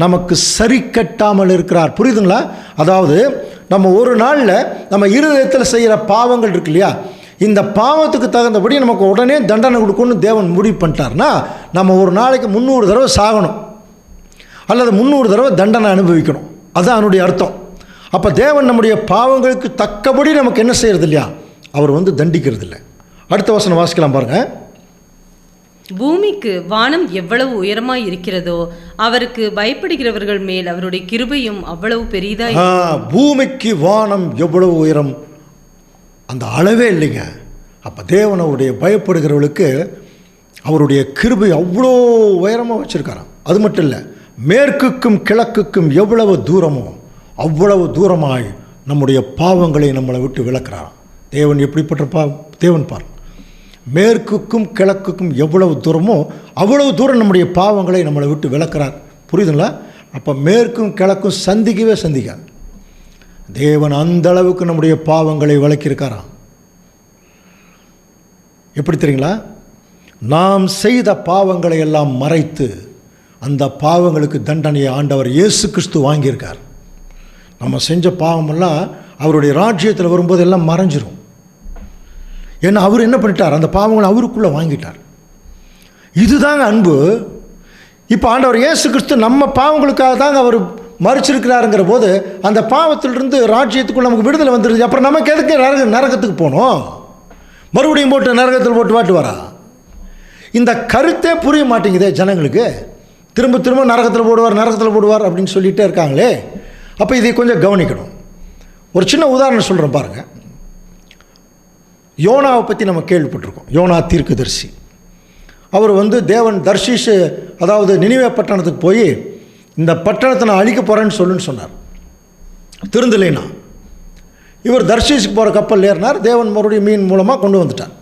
நமக்கு சரி கட்டாமல் இருக்கிறார். புரியுதுங்களா? அதாவது நம்ம ஒரு நாளில் நம்ம இருதயத்தில் செய்கிற பாவங்கள் இருக்கு இல்லையா, இந்த பாவத்துக்கு தகுந்தபடி நமக்கு உடனே தண்டனை கொடுக்கணும்னு தேவன் முடிவு பண்ணிட்டார்னா நம்ம ஒரு நாளைக்கு 300 தடவை சாகணும் அல்லது 300 தடவை தண்டனை அனுபவிக்கணும். அதுதான் அதனுடைய அர்த்தம். அப்போ தேவன் நம்முடைய பாவங்களுக்கு தக்கபடி நமக்கு என்ன செய்கிறது இல்லையா, அவர் தண்டிக்கிறது இல்லை. அடுத்த வசனம் வாசிக்கலாம் பாருங்கள். பூமிக்கு வானம் எவ்வளவு உயரமாய் இருக்கிறதோ அவருக்கு பயப்படுகிறவர்கள் மேல் அவருடைய கிருபையும் அவ்வளவு பெரிதாய். பூமிக்கு வானம் எவ்வளவு உயரம், அந்த அளவே இல்லைங்க. அப்போ தேவன் அவருடைய பயப்படுகிறவர்களுக்கு அவருடைய கிருபை அவ்வளோ உயரமாக வச்சுருக்காராம். அது மட்டும் இல்லை, மேற்குக்கும் கிழக்குக்கும் எவ்வளவு தூரமோ அவ்வளவு தூரமாய் நம்முடைய பாவங்களை நம்மளை விட்டு விலக்கிறாராம். தேவன் எப்படிப்பட்ட தேவன் பார், மேற்குக்கும் கிழக்குக்கும் எவ்வளவு தூரமோ அவ்வளவு தூரம் நம்முடைய பாவங்களை நம்மளை விட்டு விலக்கிறார். புரியுதுங்களா? அப்போ மேற்கும் கிழக்கும் சந்திக்கவே சந்திக்காது. தேவன் அந்த அளவுக்கு நம்முடைய பாவங்களை விலக்கியிருக்காராம். எப்படி தெரியுங்களா? நாம் செய்த பாவங்களை எல்லாம் மறைத்து அந்த பாவங்களுக்கு தண்டனையை ஆண்டவர் இயேசு கிறிஸ்து வாங்கியிருக்கார். நம்ம செஞ்ச பாவமெல்லாம் அவருடைய ராஜ்யத்தில் வரும்போது எல்லாம் மறைஞ்சிரும். ஏன்னா அவர் என்ன பண்ணிட்டார், அந்த பாவங்களை அவருக்குள்ளே வாங்கிட்டார். இதுதாங்க அன்பு. இப்போ ஆண்டவர் இயேசு கிறிஸ்து நம்ம பாவங்களுக்காக தாங்க அவர் மறிச்சிருக்கிறாருங்கிற போது அந்த பாவத்திலிருந்து ராஜ்யத்துக்குள்ள நமக்கு விடுதலை வந்துடுது. அப்புறம் நமக்கு எதுக்கு நரகத்துக்கு போகணும், மறுபடியும் போட்டு நரகத்தில் போட்டு வாட்டு வரா? இந்த கருத்தே புரிய மாட்டேங்குதே ஜனங்களுக்கு. திரும்ப திரும்ப நரகத்தில் போடுவார் அப்படின்னு சொல்லிகிட்டே இருக்காங்களே. அப்போ இதை கொஞ்சம் கவனிக்கணும். ஒரு சின்ன உதாரணம் சொல்கிறேன் பாருங்கள். யோனாவை பற்றி நம்ம கேள்விப்பட்டிருக்கோம். யோனா தீர்க்கதரிசி, அவர் தேவன் தர்ஷீஷ், அதாவது நினிவே பட்டணத்துக்கு போய் இந்த பட்டணத்தை நான் அழிக்க போகிறேன்னு சொல்லுன்னு சொன்னார். திருந்தலைனா இவர் தர்ஷீஷுக்கு போகிற கப்பல் ஏறினார். தேவன் மறுபடியும் மீன் மூலமாக கொண்டு வந்துட்டார்.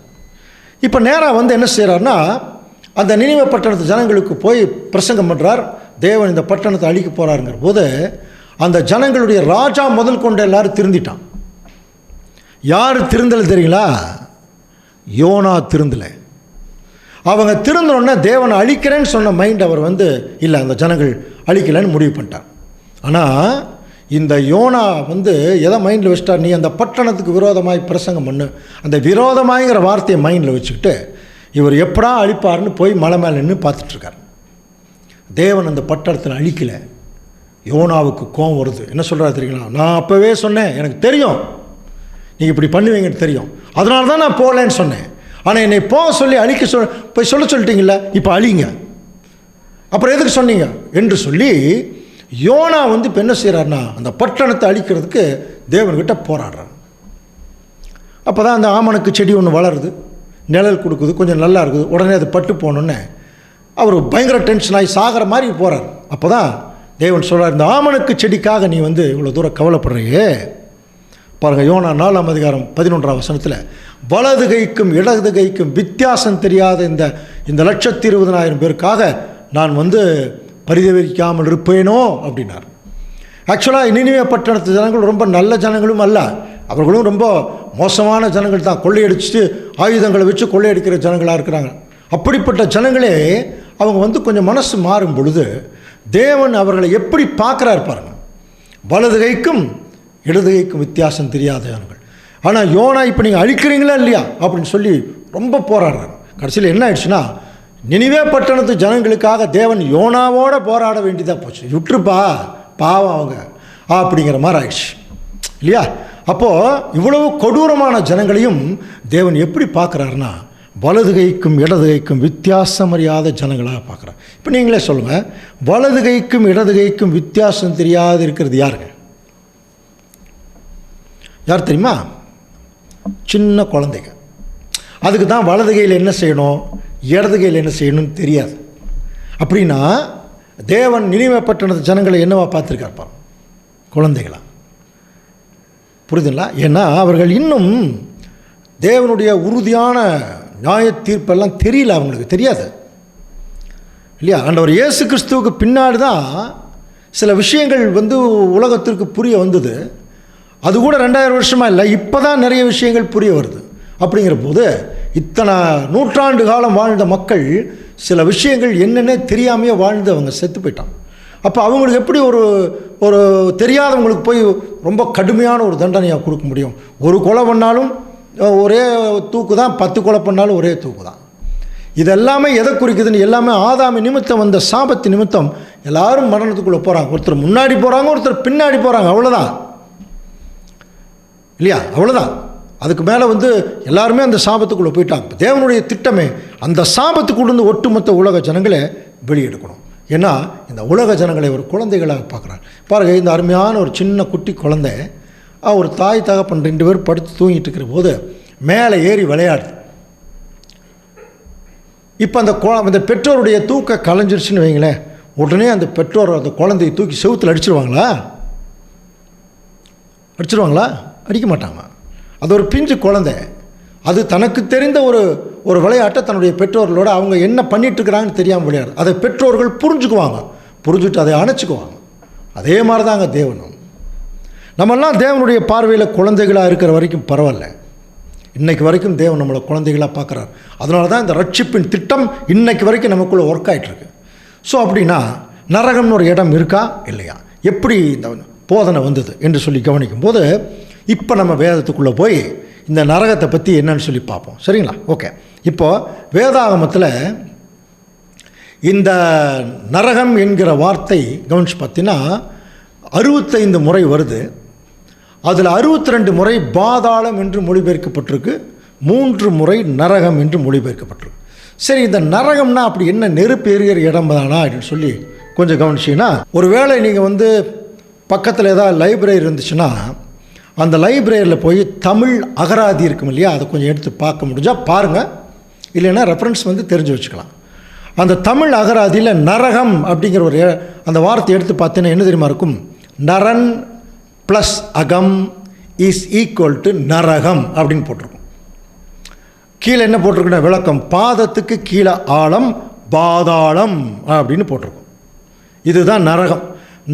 இப்போ நேராக என்ன செய்கிறார்னா அந்த நினிவே பட்டணத்து ஜனங்களுக்கு போய் பிரசங்கம் பண்ணுறார். தேவன் இந்த பட்டணத்தை அழிக்க போகிறாருங்கிற போது அந்த ஜனங்களுடைய ராஜா முதல் கொண்டு எல்லாரும் திருந்திட்டான். யார் திருந்தலை தெரியுங்களா? யோனா திருந்தலை. அவங்க திருந்தோன்னா தேவனை அழிக்கிறேன்னு சொன்ன மைண்ட் அவர் இல்லை, அந்த ஜனங்கள் அழிக்கலைன்னு முடிவு பண்ணிட்டார். ஆனால் இந்த யோனா எதை மைண்டில் வச்சுட்டார், நீ அந்த பட்டணத்துக்கு விரோதமாய் பிரசங்கம் பண்ணு, அந்த விரோதமாய்ங்கிற வார்த்தையை மைண்டில் வச்சுக்கிட்டு இவர் எப்படா அழிப்பார்னு போய் மலை மேலே நின்று பார்த்துட்ருக்கார். தேவன் அந்த பட்டணத்தில் அழிக்கலை. யோனாவுக்கு கோபம் வருது. என்ன சொல்கிறார் தெரியுங்களா? நான் அப்போவே சொன்னேன், எனக்கு தெரியும் நீங்கள் இப்படி பண்ணுவீங்கன்னு தெரியும், அதனால தான் நான் போகலன்னு சொன்னேன். ஆனால் என்னை போக சொல்லி அழிக்க போய் சொல்லிட்டீங்கள, இப்போ அழிங்க, அப்புறம் எதுக்கு சொன்னீங்க என்று சொல்லி யோனா இப்போ என்ன செய்கிறார்னா அந்த பட்டணத்தை அழிக்கிறதுக்கு தேவன்கிட்ட போராடுறார். அப்போ தான் அந்த ஆமணக்கு செடி ஒன்று வளருது, நிழல் கொடுக்குது, கொஞ்சம் நல்லா இருக்குது. உடனே அது பட்டு போனோன்னே அவர் பயங்கர டென்ஷன் ஆகி சாகிற மாதிரி போகிறார். அப்போ தான் தேவன் சொல்கிறார், இந்த ஆமணக்கு செடிக்காக நீ இவ்வளோ தூரம் கவலைப்படுறையே, பாருங்கள், யோனா 4ஆம் அதிகாரம் 11ஆம் வசனத்தில் வலது கைக்கும் இடது கைக்கும் வித்தியாசம் தெரியாத இந்த 1,20,000 பேருக்காக நான் பரிதவிக்காமல் இருப்பேனோ அப்படின்னார். ஆக்சுவலாக நினிவே பட்டணத்து ஜனங்கள் ரொம்ப நல்ல ஜனங்களும் அல்ல, அவர்களும் ரொம்ப மோசமான ஜனங்கள் தான். கொள்ளையடிச்சுட்டு ஆயுதங்களை வச்சு கொள்ளையடிக்கிற ஜனங்களாக இருக்கிறாங்க. அப்படிப்பட்ட ஜனங்களே அவங்க கொஞ்சம் மனசு மாறும் பொழுது தேவன் அவர்களை எப்படி பார்க்குறாரு பாருங்க. வலது கைக்கும் இடது கைக்கும் வித்தியாசம் தெரியாத ஜனங்கள். ஆனால் யோனா இப்போ நீங்கள் அழிக்கிறீங்களா இல்லையா அப்படின்னு சொல்லி ரொம்ப போராடுறாரு. கடைசியில் என்ன ஆயிடுச்சுன்னா, நினிவே பட்டணத்து ஜனங்களுக்காக தேவன் யோனாவோட போராட வேண்டியதாக போச்சு. விட்டுருப்பா பாவம் அவங்க அப்படிங்கிற மாதிரி ஆயிடுச்சு இல்லையா. அப்போது இவ்வளவு கொடூரமான ஜனங்களையும் தேவன் எப்படி பார்க்குறாருன்னா, வலது கைக்கும் இடது கைக்கும் வித்தியாசம் அறியாத ஜனங்களாக பார்க்குறார். இப்போ நீங்களே சொல்லுங்கள், வலது கைக்கும் இடது கைக்கும் வித்தியாசம் தெரியாது இருக்கிறது யாருங்க? யார் தெரியுமா? சின்ன குழந்தைங்க. அதுக்கு தான் வலது கையில் என்ன செய்யணும், இடது கையில் என்ன செய்யணும்னு தெரியாது. அப்படின்னா தேவன் நினிவே பட்டணத்து ஜனங்களை என்னவா பார்த்துருக்கார் பாருங்க, குழந்தைகளா. புரியுதுங்களா? ஏன்னா அவர்கள் இன்னும் தேவனுடைய உறுதியான நியாய தீர்ப்பெல்லாம் தெரியல, அவங்களுக்கு தெரியாது இல்லையா. ஆண்டவர் இயேசு கிறிஸ்துவுக்கு பின்னாடி தான் சில விஷயங்கள் உலகத்திற்கு புரிய வந்தது. அது கூட 2000 வருஷமாக இல்லை, இப்போ தான் நிறைய விஷயங்கள் புரிய வருது. அப்படிங்கிற போது இத்தனை நூற்றாண்டு காலம் வாழ்ந்த மக்கள் சில விஷயங்கள் என்னென்ன தெரியாமையே வாழ்ந்து அவங்க செத்து போயிட்டாங்க. அப்போ அவங்களுக்கு எப்படி ஒரு தெரியாதவங்களுக்கு போய் ரொம்ப கடுமையான ஒரு தண்டனையாக கொடுக்க முடியும்? ஒரு கொலை பண்ணாலும் ஒரே தூக்கு தான், 10 கொலை பண்ணாலும் ஒரே தூக்கு தான். இதெல்லாமே எதை குறிக்குதுன்னு, எல்லாமே ஆதாமி நிமித்தம் வந்த சாபத்து நிமித்தம் எல்லாரும் மரணத்துக்குள்ளே போகிறாங்க. ஒருத்தர் முன்னாடி போகிறாங்க, ஒருத்தர் பின்னாடி போகிறாங்க, அவ்வளோதான் இல்லையா, அவ்வளோதான். அதுக்கு மேலே எல்லாருமே அந்த சாபத்துக்குள்ளே போயிட்டாங்க. தேவனுடைய திட்டமே அந்த சாபத்துக்குள்ளே ஒட்டுமொத்த உலக ஜனங்களை வெளியெடுக்கணும். ஏன்னா இந்த உலக ஜனங்களை ஒரு குழந்தைகளாக பார்க்குறாங்க. பாருங்கள், இந்த அருமையான ஒரு சின்ன குட்டி குழந்தை ஒரு தாய் தகப்பன் 2 பேர் படுத்து தூங்கிட்டு இருக்கிற போது மேலே ஏறி விளையாடுது. இப்போ அந்த பெற்றோருடைய தூக்க கலைஞ்சிருச்சுன்னு வைங்களேன், உடனே அந்த பெற்றோர் அந்த குழந்தையை தூக்கி செவுத்தில் அடிச்சிருவாங்களா? அடிக்க மாட்டாங்க. அது ஒரு பிஞ்சு குழந்தை. அது தனக்கு தெரிந்த ஒரு விளையாட்டை தன்னுடைய பெற்றோர்களோட அவங்க என்ன பண்ணிட்டுருக்கிறாங்கன்னு தெரியாமல் விளையாடு. அதை பெற்றோர்கள் புரிஞ்சுட்டு அதை அணைச்சிக்குவாங்க. அதே மாதிரி தாங்க தேவனும். நம்மெல்லாம் தேவனுடைய பார்வையில் குழந்தைகளாக இருக்கிற வரைக்கும் பரவாயில்ல. இன்றைக்கு வரைக்கும் தேவன் நம்மளை குழந்தைகளாக பார்க்குறார். அதனால தான் இந்த ரட்சிப்பின் திட்டம் இன்றைக்கு வரைக்கும் நமக்குள்ளே ஒர்க் ஆகிட்டுருக்கு. ஸோ அப்படின்னா நரகம்னு ஒரு இடம் இருக்கா இல்லையா, எப்படி இந்த போதனை வந்தது என்று சொல்லி கவனிக்கும் போது இப்போ நம்ம வேதத்துக்குள்ளே போய் இந்த நரகத்தை பற்றி என்னன்னு சொல்லி பார்ப்போம். சரிங்களா? ஓகே. இப்போது வேதாகமத்தில் இந்த நரகம் என்கிற வார்த்தை கவனிச்சு பார்த்தீங்கன்னா 65 முறை வருது. அதில் 62 முறை பாதாளம் என்று மொழிபெயர்க்கப்பட்டிருக்கு, 3 முறை நரகம் என்று மொழிபெயர்க்கப்பட்டிருக்கு. சரி, இந்த நரகம்னா அப்படி என்ன, நெருப்பு எரிகிற இடம் தானா அப்படின்னு சொல்லி கொஞ்சம் கவனிச்சிங்கன்னா, ஒரு வேளை நீங்கள் பக்கத்தில் ஏதாவது லைப்ரரி இருந்துச்சுன்னா அந்த லைப்ரரியில் போய் தமிழ் அகராதி இருக்கும் இல்லையா, அதை கொஞ்சம் எடுத்து பார்க்க முடிஞ்சால் பாருங்கள், இல்லைன்னா ரெஃபரன்ஸ் தெரிஞ்சு வச்சுக்கலாம். அந்த தமிழ் அகராதியில் நரகம் அப்படிங்கிற அந்த வார்த்தை எடுத்து பார்த்தீங்கன்னா என்ன தெரியுமா இருக்கும், நரன் ப்ளஸ் அகம் இஸ் ஈக்குவல் டு நரகம் அப்படின்னு போட்டிருக்கும். கீழே என்ன போட்டிருக்குன்னா விளக்கம், பாதத்துக்கு கீழே ஆழம் பாதாளம் அப்படின்னு போட்டிருக்கும். இதுதான் நரகம்.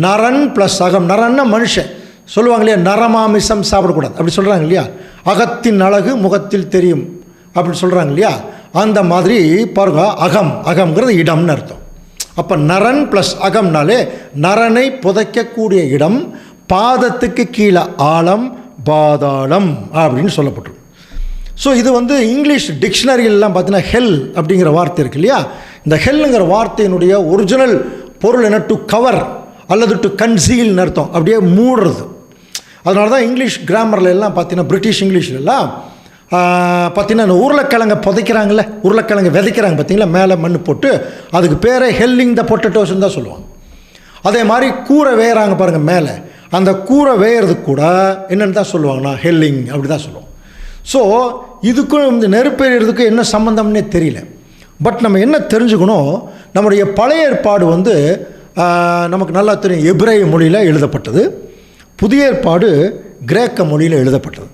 நரன் ப்ளஸ் அகம். நரன்னா மனுஷன் சொல்லுவாங்க இல்லையா, நரமாமிசம் சாப்பிடக்கூடாது அப்படி சொல்கிறாங்க இல்லையா, அகத்தின் அழகு முகத்தில் தெரியும் அப்படி சொல்கிறாங்க இல்லையா, அந்த மாதிரி பாருங்க, அகம்ங்கிறது இடம்னு அர்த்தம். அப்போ நரன் ப்ளஸ் அகம்னாலே நரனை புதைக்கக்கூடிய இடம், பாதத்துக்கு கீழே ஆழம் பாதாளம் அப்படின்னு சொல்லப்பட்டிருக்கு. ஸோ இது இங்கிலீஷ் டிக்ஷனரியிலலாம் பார்த்தீங்கன்னா ஹெல் அப்படிங்கிற வார்த்தை இருக்கு இல்லையா, இந்த ஹெல்லுங்கிற வார்த்தையினுடைய ஒரிஜினல் பொருள் என்ன, டு கவர் அல்லது டு கன்சீல்னு அர்த்தம், அப்படியே மூடுறது. அதனால தான் இங்கிலீஷ் கிராமரில் எல்லாம் பார்த்தீங்கன்னா, பிரிட்டிஷ் இங்கிலீஷ்லாம் பார்த்தீங்கன்னா உருளைக்கிழங்கை புதைக்கிறாங்கல்ல, உருளைக்கிழங்கு விதைக்கிறாங்க பார்த்தீங்களா, மேலே மண் போட்டு, அதுக்கு பேரே ஹெல்லிங் த பொட்டேட்டோஸ்ன்னு தான் சொல்லுவாங்க. அதே மாதிரி கூரை வேகிறாங்க பாருங்கள் மேலே, அந்த கூரை வேகிறதுக்கு கூட என்னென்னு தான் சொல்லுவாங்கன்னா ஹெல்லிங் அப்படி தான் சொல்லுவோம். ஸோ இதுக்கும் இந்த நெருப்பெறிகிறதுக்கும் என்ன சம்மந்தம்னே தெரியல. பட் நம்ம என்ன தெரிஞ்சுக்கணும், நம்முடைய பழைய ஏற்பாடு நமக்கு நல்லா தெரியும், எபிரேய மொழியில் எழுதப்பட்டது. புதிய ஏற்பாடு கிரேக்க மொழியில் எழுதப்பட்டது.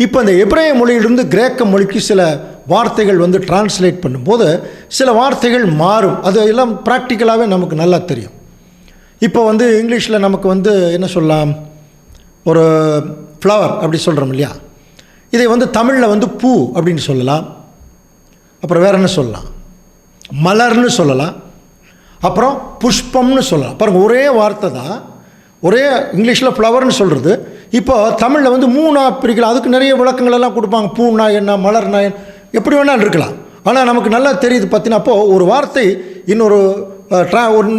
இப்போ இந்த எபிரேய மொழியிலிருந்து கிரேக்க மொழிக்கு சில வார்த்தைகள் வந்து டிரான்ஸ்லேட் பண்ணும்போது சில வார்த்தைகள் மாறும். அது எல்லாம் ப்ராக்டிக்கலாகவே நமக்கு நல்லா தெரியும். இப்போ வந்து இங்கிலீஷில் நமக்கு வந்து என்ன சொல்லலாம், ஒரு ஃப்ளவர் அப்படி சொல்கிறோம் இல்லையா, இதை வந்து தமிழில் வந்து பூ அப்படின்னு சொல்லலாம். அப்புறம் வேறு என்ன சொல்லலாம், மலர்னு சொல்லலாம். அப்புறம் புஷ்பம்னு சொல்லலாம். பாருங்கள், ஒரே வார்த்தை தான், ஒரே இங்கிலீஷில் ஃப்ளவர்னு சொல்கிறது. இப்போ தமிழில் வந்து மூணாக பிரிக்கலாம். அதுக்கு நிறைய விளக்கங்கள் எல்லாம் கொடுப்பாங்க. பூனா என்ன, மலர்னா என்ன, எப்படி வேணாலும் இருக்கலாம். ஆனால் நமக்கு நல்லா தெரியுது பார்த்தீங்கன்னா, அப்போது ஒரு வார்த்தை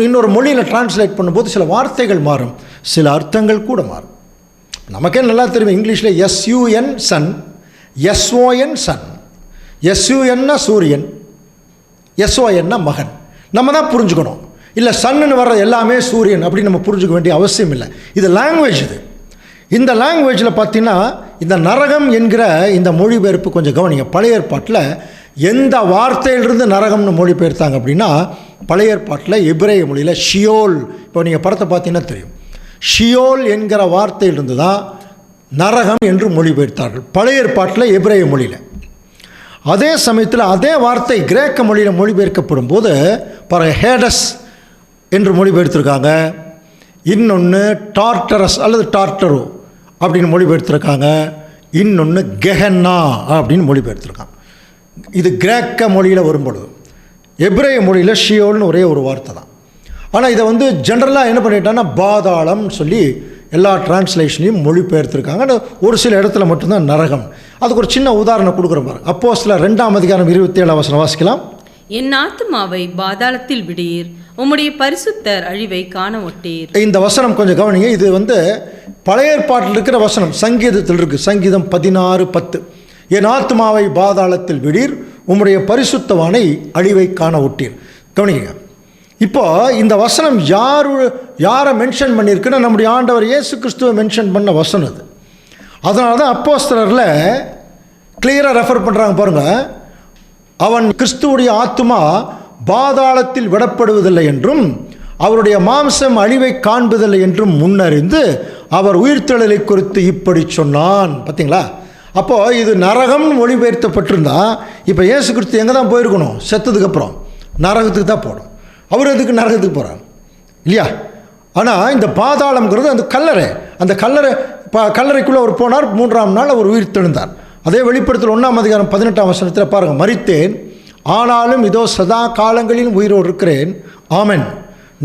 இன்னொரு மொழியில் டிரான்ஸ்லேட் பண்ணும்போது சில வார்த்தைகள் மாறும், சில அர்த்தங்கள் கூட மாறும். நமக்கே நல்லா தெரியும், இங்கிலீஷில் SUN சன், SON சன், SUNனா சூரியன், SONனா மகன். நம்ம தான் புரிஞ்சுக்கணும். இல்லை சன்னு வர்ற எல்லாமே சூரியன் அப்படின்னு நம்ம புரிஞ்சுக்க வேண்டிய அவசியம் இல்லை. இது லாங்குவேஜ். இந்த லாங்குவேஜில் பார்த்தீங்கன்னா இந்த நரகம் என்கிற இந்த மொழிபெயர்ப்பு கொஞ்சம் கவனிங்க. பழைய ஏற்பாட்டில் எந்த வார்த்தையிலிருந்து நரகம்னு மொழிபெயர்த்தாங்க அப்படின்னா, பழைய ஏற்பாட்டில் எபிரேய மொழியில் ஷியோல். இப்போ நீங்கள் படத்தை பார்த்தீங்கன்னா தெரியும், ஷியோல் என்கிற வார்த்தையிலிருந்து தான் நரகம் என்று மொழிபெயர்த்தார்கள் பழைய ஏற்பாட்டில் எபிரேய மொழியில். அதே சமயத்தில் அதே வார்த்தை கிரேக்க மொழியில் மொழிபெயர்க்கப்படும் போது ஹேடஸ் என்று மொழிபெயர்த்திருக்காங்க. இன்னொன்று டார்டரஸ் அல்லது டார்டரோ அப்படின்னு மொழிபெயர்த்திருக்காங்க. இன்னொன்று கெஹன்னா அப்படின்னு மொழிபெயர்த்திருக்காங்க. இது கிரேக்க மொழியில் வரும்பொழுது எபிரேய மொழியில் ஷியோல்னு ஒரே ஒரு வார்த்தை தான். ஆனால் இதை வந்து ஜென்ரலாக என்ன பண்ணிட்டாங்கன்னா பாதாளம்னு சொல்லி எல்லா டிரான்ஸ்லேஷனையும் மொழிபெயர்த்திருக்காங்க. ஒரு சில இடத்துல மட்டும்தான் நரகம். அதுக்கு ஒரு சின்ன உதாரணம் கொடுக்குறேன் பாருங்க. அப்போஸ்தலர் 2:27 வாசிக்கலாம். என் ஆத்துமாவை பாதாளத்தில் விடீர், உம்முடைய பரிசுத்தர் அழிவை காண ஒட்டீர். இந்த வசனம் கொஞ்சம் கவனிங்க. இது வந்து பழைய ஏற்பாட்டில் இருக்கிற வசனம், சங்கீதத்தில் இருக்குது. சங்கீதம் 16:10. என் ஆத்துமாவை பாதாளத்தில் விடீர், உம்முடைய பரிசுத்தவானை அழிவை காண ஒட்டீர். கவனிங்க. இப்போ இந்த வசனம் யாரை மென்ஷன் பண்ணியிருக்குன்னா, நம்முடைய ஆண்டவர் இயேசு கிறிஸ்துவை மென்ஷன் பண்ண வசனம் அது. அதனால தான் அப்போஸ்தலரில் கிளியராக ரெஃபர் பண்ணுறாங்க பாருங்கள். அவன் கிறிஸ்துவுடைய ஆத்துமா பாதாளத்தில் விடப்படுவதில்லை என்றும் அவருடைய மாம்சம் அழிவை காண்பதில்லை என்றும் முன்னறிந்து அவர் உயிர்த்தெழுதலை குறித்து இப்படி சொன்னான். பார்த்தீங்களா? அப்போது இது நரகம்னு மொழிபெயர்த்தப்பட்டிருந்தா இப்போ இயேசு கிறிஸ்து எங்கே தான் போயிருக்கணும்? செத்ததுக்கப்புறம் நரகத்துக்கு தான் போகணும். அவர் எதுக்கு நரகத்துக்கு போகிறார் இல்லையா? ஆனால் இந்த பாதாளம்ங்கிறது அந்த கல்லறை. அந்த கல்லறைக்குள்ளே அவர் போனார். 3ஆம் நாள் அவர் உயிர் தெழுந்தார். அதே வெளிப்படுத்தல் 1:18 பாருங்கள். மரித்தேன், ஆனாலும் இதோ சதா காலங்களில் உயிரோடு இருக்கிறேன். ஆமென்.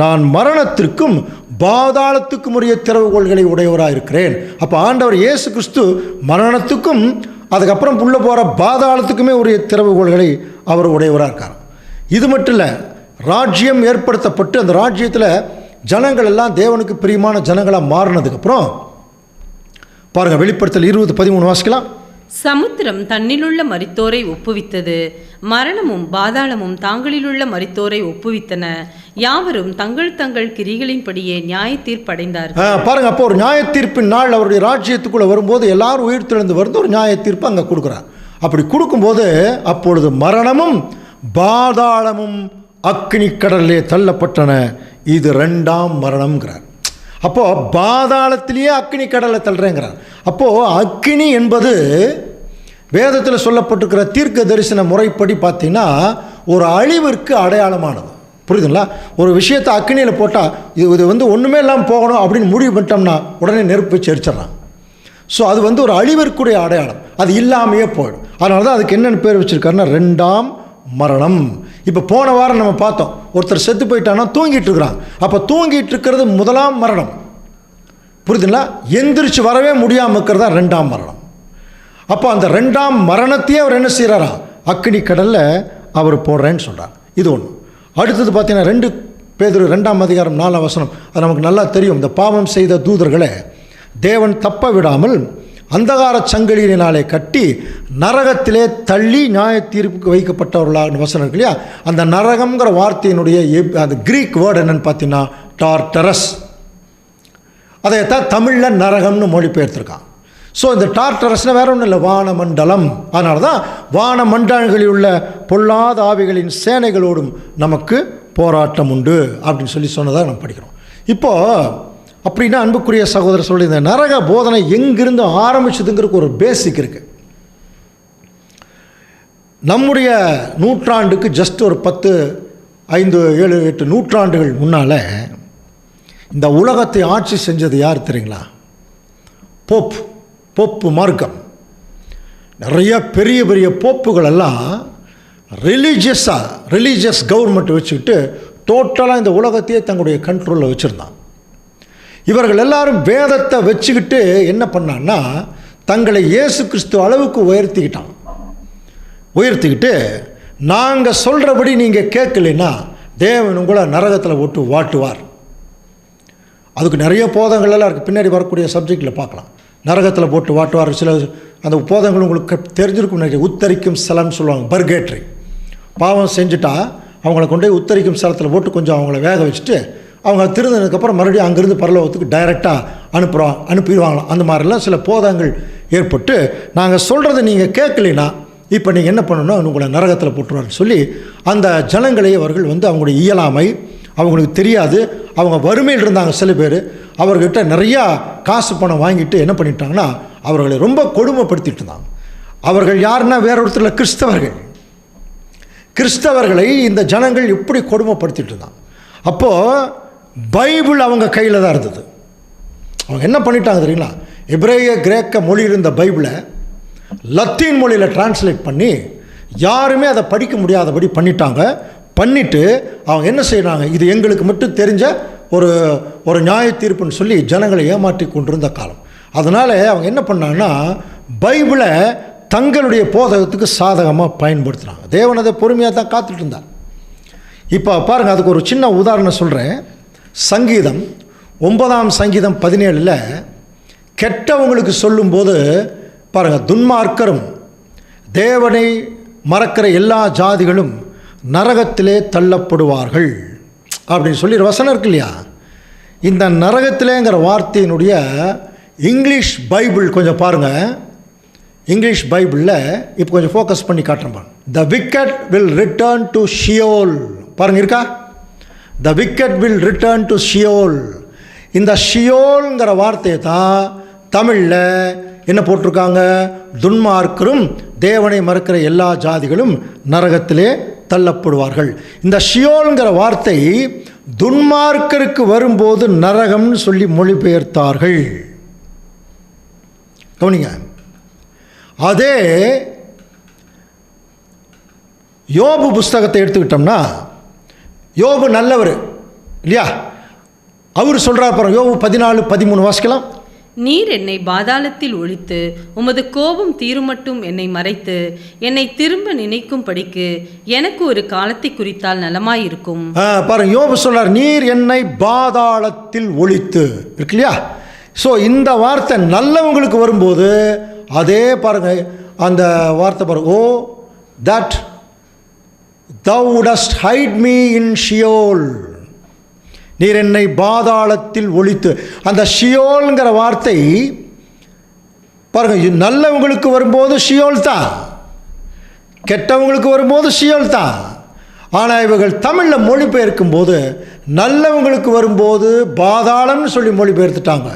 நான் மரணத்திற்கும் பாதாளத்துக்கும் உரிய திறவுகோள்களை உடையவராக இருக்கிறேன். அப்போ ஆண்டவர் இயேசு கிறிஸ்து மரணத்துக்கும் அதுக்கப்புறம் உள்ள போகிற பாதாளத்துக்குமே உரிய திறவுகோள்களை அவர் உடையவராக இருக்கார். இது மட்டும் இல்லை, ராஜ்யம் ஏற்படுத்தப்பட்டு அந்த ராஜ்யத்தில் ஜனங்கள் எல்லாம் தேவனுக்கு பிரியமான ஜனங்களாக மாறினதுக்கப்புறம் பாருங்கள், வெளிப்படுத்தல் 20:13 வாசிக்கலாம். சமுத்திரம் தன்னிலுள்ள மரித்தோரை ஒப்புவித்தது, மரணமும் பாதாளமும் தாங்களிலுள்ள மரித்தோரை ஒப்புவித்தன, யாவரும் தங்கள் தங்கள் கிரிகளின்படியே நியாய தீர்ப்படைந்தார்கள். பாருங்க, அப்போ ஒரு நியாய தீர்ப்பின் நாள் அவருடைய ராஜ்யத்துக்குள்ளே வரும்போது எல்லாரும் உயிர் தெழுந்து வந்து ஒரு நியாய தீர்ப்பு அங்கே கொடுக்குறார். அப்படி கொடுக்கும்போது அப்பொழுது மரணமும் பாதாளமும் அக்கினி கடலிலே தள்ளப்பட்டன. இது 2ஆம் மரணம்ங்கிறார். அப்போது பாதாளத்திலேயே அக்கினி கடலை தள்ளுறேங்கிறார். அப்போது அக்கினி என்பது வேதத்தில் சொல்லப்பட்டிருக்கிற தீர்க்க தரிசன முறைப்படி பார்த்தீங்கன்னா ஒரு அழிவிற்கு அடையாளமானது. புரியுதுங்களா? ஒரு விஷயத்தை அக்கினியில் போட்டால் இது வந்து ஒன்றுமே இல்லாமல் போகணும் அப்படின்னு முடிவு பண்ணிட்டோம்னா உடனே நெருப்பு வச்சு எரிச்சிடறான். ஸோ அது வந்து ஒரு அழிவிற்குரிய அடையாளம். அது இல்லாமையே போயிடும். அதனால தான் அதுக்கு என்னென்னு பேர் வச்சுருக்காருன்னா 2ஆம் மரணம். இப்போ போன வாரம் நம்ம பார்த்தோம், ஒருத்தர் செத்து போயிட்டான்னா தூங்கிட்டு இருக்கிறாங்க. அப்போ தூங்கிட்டு இருக்கிறது 1ஆம் மரணம். புரியுதுங்களா? எந்திரிச்சு வரவே முடியாமல் இருக்கிறது தான் 2ஆம் மரணம். அப்போ அந்த 2ஆம் மரணத்தையே அவர் என்ன செய்கிறாரா? அக்கினி கடலில் அவர் போடுறேன்னு சொல்கிறார். இது ஒன்று. அடுத்தது பார்த்தீங்கன்னா 2 பேதுரு 2:4 அது நமக்கு நல்லா தெரியும். இந்த பாவம் செய்த தூதர்களை தேவன் தப்ப விடாமல் அந்தகார சங்கிலியினாலே கட்டி நரகத்திலே தள்ளி நியாய தீர்ப்புக்கு வைக்கப்பட்டவர்களாக வசனம் இருக்கு இல்லையா? அந்த நரகம்ங்கிற வார்த்தையினுடைய அந்த கிரீக் வேர்டு என்னன்னு பார்த்தீங்கன்னா டார்டரஸ். அதைத்தான் தமிழில் நரகம்னு மொழிபெயர்த்திருக்கான். ஸோ இந்த டார்டரஸ்னால் வேற ஒன்றும் இல்லை, வானமண்டலம். அதனால தான் வானமண்டலங்களில் உள்ள பொல்லாத ஆவிகளின் சேனைகளோடும் நமக்கு போராட்டம் உண்டு அப்படின்னு சொல்லி சொன்னதாக நம்ம படிக்கிறோம். இப்போது அப்படின்னா அன்புக்குரிய சகோதரர் சொல்லி, இந்த நரக போதனை எங்கிருந்து ஆரம்பிச்சதுங்கிறதுக்கு ஒரு பேசிக் இருக்குது. நம்முடைய நூற்றாண்டுக்கு ஜஸ்ட் ஒரு 10, 5, 7, 8 நூற்றாண்டுகள் முன்னால் இந்த உலகத்தை ஆட்சி செஞ்சது யார் தெரியுங்களா? போப்பு மார்க்கம். நிறைய பெரிய பெரிய போப்புகளெல்லாம் ரிலீஜியஸ் கவர்மெண்ட் வச்சுக்கிட்டு டோட்டலாக இந்த உலகத்தையே தங்களுடைய கண்ட்ரோலில் வச்சுருந்தாங்க. இவர்கள் எல்லாரும் வேதத்தை வச்சுக்கிட்டு என்ன பண்ணான்னா, தங்களை இயேசு கிறிஸ்து அளவுக்கு உயர்த்திக்கிட்டு நாங்கள் சொல்கிறபடி நீங்கள் கேட்கலைன்னா தேவன் உங்களை நரகத்தில் போட்டு வாட்டுவார். அதுக்கு நிறைய போதங்கள்லாம் இருக்குது, பின்னாடி வரக்கூடிய சப்ஜெக்டில் பார்க்கலாம். நரகத்தில் போட்டு வாட்டுவார். சில அந்த போதங்கள் உங்களுக்கு தெரிஞ்சிருக்கும். நிறைய உத்தரிக்கும் ஸ்தலம்னு சொல்லுவாங்க, பர்கேட்ரி. பாவம் செஞ்சுட்டா அவங்கள கொண்டு போய் உத்தரிக்கும் ஸ்தலத்தில் போட்டு கொஞ்சம் அவங்கள வேக வச்சுட்டு அவங்க திருந்ததுக்கப்புறம் மறுபடியும் அங்கேருந்து பரலோகத்துக்கு டைரெக்டாக அனுப்பிடுவாங்களாம். அந்த மாதிரிலாம் சில போதங்கள் ஏற்பட்டு, நாங்கள் சொல்கிறத நீங்கள் கேட்கலைன்னா இப்போ நீங்கள் என்ன பண்ணணும்னா உங்களை நரகத்தில் போட்டுருவார்னு சொல்லி அந்த ஜனங்களை அவர்கள் அவங்களுடைய இயலாமை, அவங்களுக்கு தெரியாது, அவங்க வறுமையில் இருந்தாங்க. சில பேர் அவர்கிட்ட நிறையா காசு பணம் வாங்கிட்டு என்ன பண்ணிட்டாங்கன்னா அவர்களை ரொம்ப கொடுமைப்படுத்திட்டு இருந்தாங்க. அவர்கள் யாருன்னா வேற ஒருத்தர் கிறிஸ்தவர்களை இந்த ஜனங்கள் எப்படி கொடுமைப்படுத்திட்டு இருந்தாங்க. அப்போது பைபிள் அவங்க கையில் தான் இருந்தது. அவங்க என்ன பண்ணிட்டாங்க தெரியுங்களா? எபிரேய கிரேக்க மொழி இருந்த பைபிளை லத்தீன் மொழியில் டிரான்ஸ்லேட் பண்ணி யாருமே அதை படிக்க முடியாதபடி பண்ணிட்டு அவங்க என்ன செய்கிறாங்க, இது எங்களுக்கு மட்டும் தெரிஞ்ச ஒரு நியாய தீர்ப்புன்னு சொல்லி ஜனங்களை ஏமாற்றி கொண்டிருந்த காலம். அதனால் அவங்க என்ன பண்ணாங்கன்னா பைபிளை தங்களுடைய போதகத்துக்கு சாதகமாக பயன்படுத்துகிறாங்க. தேவன் அதை பொறுமையாக தான் காத்துட்டு இருந்தார். இப்போ பாருங்கள், அதுக்கு ஒரு சின்ன உதாரணம் சொல்கிறேன். சங்கீதம் 9ஆம் சங்கீதம் 17 கெட்டவங்களுக்கு சொல்லும்போது பாருங்கள், துன்மார்க்கரும் தேவனை மறக்கிற எல்லா ஜாதிகளும் நரகத்திலே தள்ளப்படுவார்கள் அப்படின்னு சொல்லி வசனம் இருக்கு இல்லையா? இந்த நரகத்திலேங்கிற வார்த்தையினுடைய இங்கிலீஷ் பைபிள் கொஞ்சம் பாருங்கள். இங்கிலீஷ் பைபிளில் இப்போ கொஞ்சம் ஃபோக்கஸ் பண்ணி காட்டுறேன். The wicked will return to Sheol. பாருங்கள், இருக்கா? The wicked will return to Sheol. இந்த ஷியோல்ங்கிற வார்த்தையை தான் தமிழில் என்ன போட்டிருக்காங்க? துன்மார்க்கரும் தேவனை மறக்கிற எல்லா ஜாதிகளும் நரகத்திலே தள்ளப்படுவார்கள். இந்த ஷியோல்ங்கிற வார்த்தை துன்மார்க்கருக்கு வரும்போது நரகம்னு சொல்லி மொழிபெயர்த்தார்கள். கவனிங்க. அதே யோபு புஸ்தகத்தை எடுத்துக்கிட்டோம்னா, யோபு நல்லவர் இல்லையா? அவர் சொல்கிறார் பாருங்க, யோபு 14:13 வாசிக்கலாம். நீர் என்னை பாதாளத்தில் ஒழித்து உமது கோபம் தீருமட்டும் என்னை மறைத்து என்னை திரும்ப நினைக்கும் படிக்கு எனக்கு ஒரு காலத்தை குறித்தால் நலமாயிருக்கும். பாருங்க, யோபு சொல்றார், நீர் என்னை பாதாளத்தில் ஒழித்து இருக்கு இல்லையா? ஸோ இந்த வார்த்தை நல்லவங்களுக்கு வரும்போது அதே பாருங்க, அந்த வார்த்தை பாருங்க, ஓ that thou wouldst hide me in Sheol. நீர் என்னை பாதாளத்தில் ஒழித்து. அந்த ஷியோல்ங்கிற வார்த்தை பாருங்க, நல்லவங்களுக்கு வரும்போது ஷியோல் தான், கெட்டவங்களுக்கு வரும்போது ஷியோல் தான். ஆனால் இவர்கள் தமிழில் மொழிபெயர்க்கும் போது நல்லவங்களுக்கு வரும்போது பாதாளம்னு சொல்லி மொழிபெயர்த்துட்டாங்க,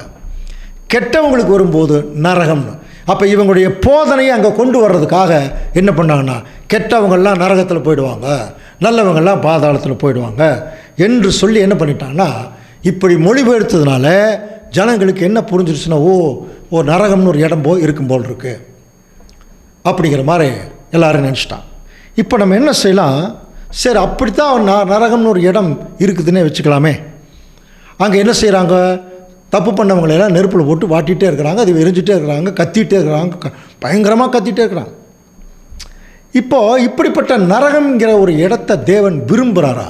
கெட்டவங்களுக்கு வரும்போது நரகம்னு. அப்போ இவங்களுடைய போதனையை அங்கே கொண்டு வர்றதுக்காக என்ன பண்ணாங்கன்னா, கெட்டவங்கள்லாம் நரகத்தில் போயிடுவாங்க, நல்லவங்கள்லாம் பாதாளத்தில் போயிடுவாங்க என்று சொல்லி என்ன பண்ணிட்டாங்கன்னா, இப்படி மொழிபெயர்த்ததுனால ஜனங்களுக்கு என்ன புரிஞ்சிருச்சுன்னா, ஓ நரகம்னு ஒரு இடம் இருக்கும் போல் இருக்கு அப்படிங்கிற மாதிரி எல்லோரும் நினச்சிட்டான். இப்போ நம்ம என்ன செய்யலாம்? சரி, அப்படித்தான் நரகம்னு ஒரு இடம் இருக்குதுன்னே வச்சுக்கலாமே. அங்கே என்ன செய்கிறாங்க? தப்பு பண்ணவங்களெல்லாம் நெருப்பில் போட்டு வாட்டிகிட்டே இருக்கிறாங்க, அது எரிஞ்சிட்டே இருக்கிறாங்க, கத்திகிட்டே இருக்கிறாங்க, பயங்கரமாக கத்திகிட்டே இருக்கிறாங்க. இப்போது இப்படிப்பட்ட நரகம்ங்கிற ஒரு இடத்தை தேவன் விரும்புகிறாரா?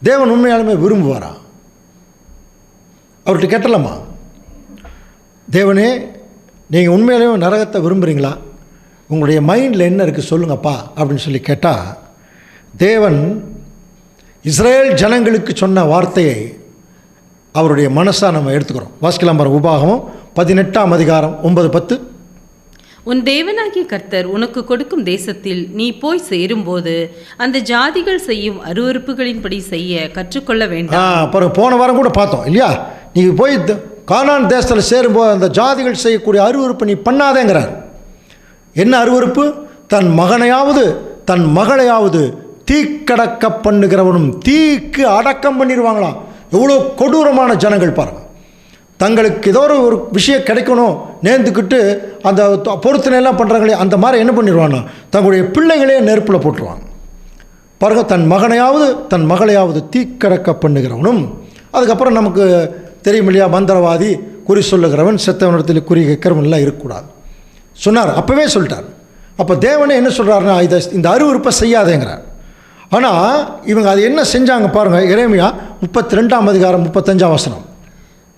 தேவன் உண்மையாலுமே விரும்புவாரா? அவர்கிட்ட கேட்டலாமா, தேவனே நீங்கள் உண்மையிலேயே நரகத்தை விரும்புகிறீங்களா? உங்களுடைய மைண்டில் என்ன இருக்குது சொல்லுங்கப்பா அப்படின்னு சொல்லி கேட்டால், தேவன் இஸ்ரேல் ஜனங்களுக்கு சொன்ன வார்த்தையை அவருடைய மனசாக நம்ம எடுத்துக்கிறோம். வாசிக்கலாம் பாருங்க, உபாகமம் 18ஆம் அதிகாரம் 9-10. உன் தேவனாகிய கர்த்தர் உனக்கு கொடுக்கும் தேசத்தில் நீ போய் சேரும்போது அந்த ஜாதிகள் செய்யும் அருவருப்புகளின்படி செய்ய கற்றுக்கொள்ள வேண்டாம். அப்புறம் போன வாரம் கூட பார்த்தோம் இல்லையா, நீங்கள் போய் கானான் தேசத்தில் சேரும்போது அந்த ஜாதிகள் செய்யக்கூடிய அருவருப்பு நீ பண்ணாதேங்கிறார். என்ன அருவருப்பு? தன் மகனையாவது தன் மகளையாவது தீக்கடக்க பண்ணுகிறவனும். தீக்கு அடக்கம் பண்ணிடுவாங்களாம். எவ்வளோ கொடூரமான ஜனங்கள் பாருங்கள். தங்களுக்கு ஏதோ ஒரு விஷயம் கிடைக்கணும் நேர்ந்துக்கிட்டு அந்த பொருத்தனையெல்லாம் பண்ணுறாங்களே, அந்த மாதிரி என்ன பண்ணிடுவாங்கன்னா தங்களுடைய பிள்ளைகளே நெருப்பில் போட்டுருவாங்க பாருங்கள். தன் மகனையாவது தன் மகளையாவது தீக்கடக்க பண்ணுகிறவனும். அதுக்கப்புறம் நமக்கு தெரியும் இல்லையா, மந்திரவாதி, குறி சொல்லுகிறவன், செத்தவனிடத்தில் குறி கேட்கிறவன்லாம் இருக்கக்கூடாது சொன்னார். அப்போவே சொல்லிட்டார். அப்போ தேவனே என்ன சொல்கிறாருன்னா, இந்த அருவருப்பை செய்யாதேங்கிறார். ஆனால் இவங்க அது என்ன செஞ்சாங்க பாருங்கள். எரேமியா 32 அதிகாரம் 35 வசனம்.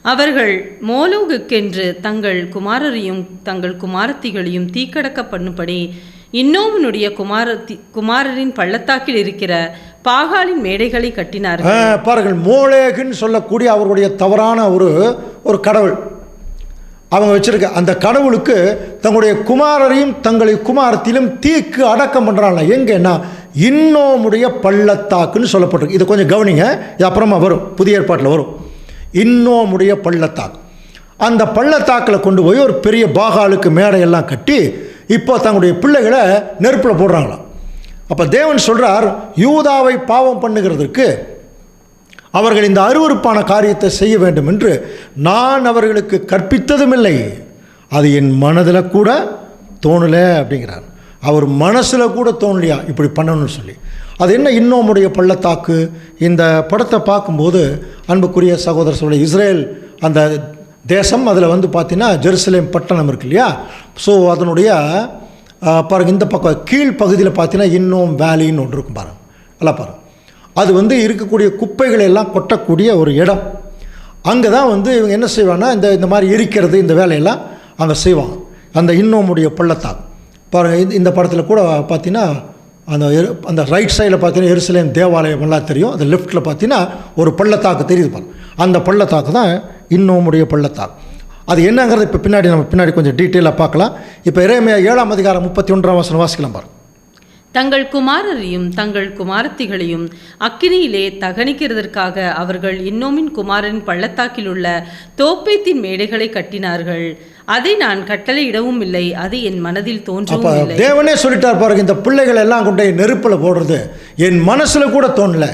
அவர்கள் மோலோகுக்கென்று தங்கள் குமாரரையும் தங்கள் குமாரத்திகளையும் தீக்கடக்க பண்ணும்படி இன்னோவனுடைய குமாரரின் பள்ளத்தாக்கில் இருக்கிற பாகாலின் மேடைகளை கட்டினார்கள். பாருங்கள், மோலேகுன்னு சொல்லக்கூடிய அவருடைய தவறான ஒரு கடவுள் அவங்க வச்சிருக்க அந்த கடவுளுக்கு தங்களுடைய குமாரரையும் தங்களை குமாரத்திலும் தீக்கு அடக்கம் பண்ணுறாங்க. எங்கன்னா இன்னோமுடைய பள்ளத்தாக்குன்னு சொல்லப்பட்டிருக்கு. இது கொஞ்சம் கவனிங்க, இது அப்புறமா வரும், புதிய ஏற்பாட்டில் வரும். இன்னோமுடைய பள்ளத்தாக்கு. அந்த பள்ளத்தாக்கில் கொண்டு போய் ஒரு பெரிய பாகாலுக்கு மேடையெல்லாம் கட்டி இப்போ தங்களுடைய பிள்ளைகளை நெருப்பில் போடுறாங்களாம். அப்போ தேவன் சொல்கிறார், யூதாவை பாவம் பண்ணுகிறதுக்கு அவர்கள் இந்த அருவருப்பான காரியத்தை செய்ய வேண்டும் என்று நான் அவர்களுக்கு கற்பித்ததும் இல்லை, அது என் மனதில் கூட தோணலை அப்படிங்கிறார். அவர் மனசில் கூட தோணலையா இப்படி பண்ணணும்னு சொல்லி. அது என்ன இன்னோமுடைய பள்ளத்தாக்கு? இந்த படத்தை பார்க்கும்போது அன்புக்குரிய சகோதர சொல்ல, இஸ்ரேல் அந்த தேசம், அதில் வந்து பார்த்தீங்கன்னா ஜெருசலேம் பட்டணம் இருக்கு இல்லையா. ஸோ அதனுடைய பாருங்கள், இந்த பக்கம் கீழ் பகுதியில் பார்த்தீங்கன்னா இன்னோம் வேலின்னு ஒன்று இருக்கும் பாருங்கள், நல்லா பாருங்கள். அது வந்து இருக்கக்கூடிய குப்பைகளை எல்லாம் கொட்டக்கூடிய ஒரு இடம். அங்கே தான் வந்து இவங்க என்ன செய்வாங்கன்னா இந்த மாதிரி எரிக்கிறது, இந்த வேலையெல்லாம் அங்கே செய்வாங்க. அந்த இன்னோமுடைய பள்ளத்தாக்கு பாருங்கள். இந்த படத்தில் கூட பார்த்தீங்கன்னா அந்த ரைட் சைடில் பார்த்தீங்கன்னா எருசலேம் தேவாலயம் எல்லாம் தெரியும். அந்த லெஃப்ட்டில் பார்த்தீங்கன்னா ஒரு பள்ளத்தாக்கு தெரியுது பாருங்கள். அந்த பள்ளத்தாக்கு தான் இன்னோமுடைய பள்ளத்தாக்கு. அது என்னங்கிறது இப்போ பின்னாடி கொஞ்சம் டீட்டெயிலாக பார்க்கலாம். இப்போ எரேமியா 7 அதிகாரம் 31 வசனம் வாசிக்கலாம் பாருங்கள். தங்கள் குமாரரையும் தங்கள் குமாரத்திகளையும் அக்கினியிலே தகனிக்கிறதற்காக அவர்கள் இன்னோமின் குமாரன் பள்ளத்தாக்கில் உள்ள தோப்பேத்தின் மேடைகளை கட்டினார்கள். அதை நான் கட்டளையிடவும் இல்லை, அது என் மனதில் தோன்றவும் இல்லை. தேவனே சொல்லிட்டார் பாருங்க, இந்த பிள்ளைகள் எல்லாம் கொண்டு நெருப்பில் போடுறது என் மனசில் கூட தோணல,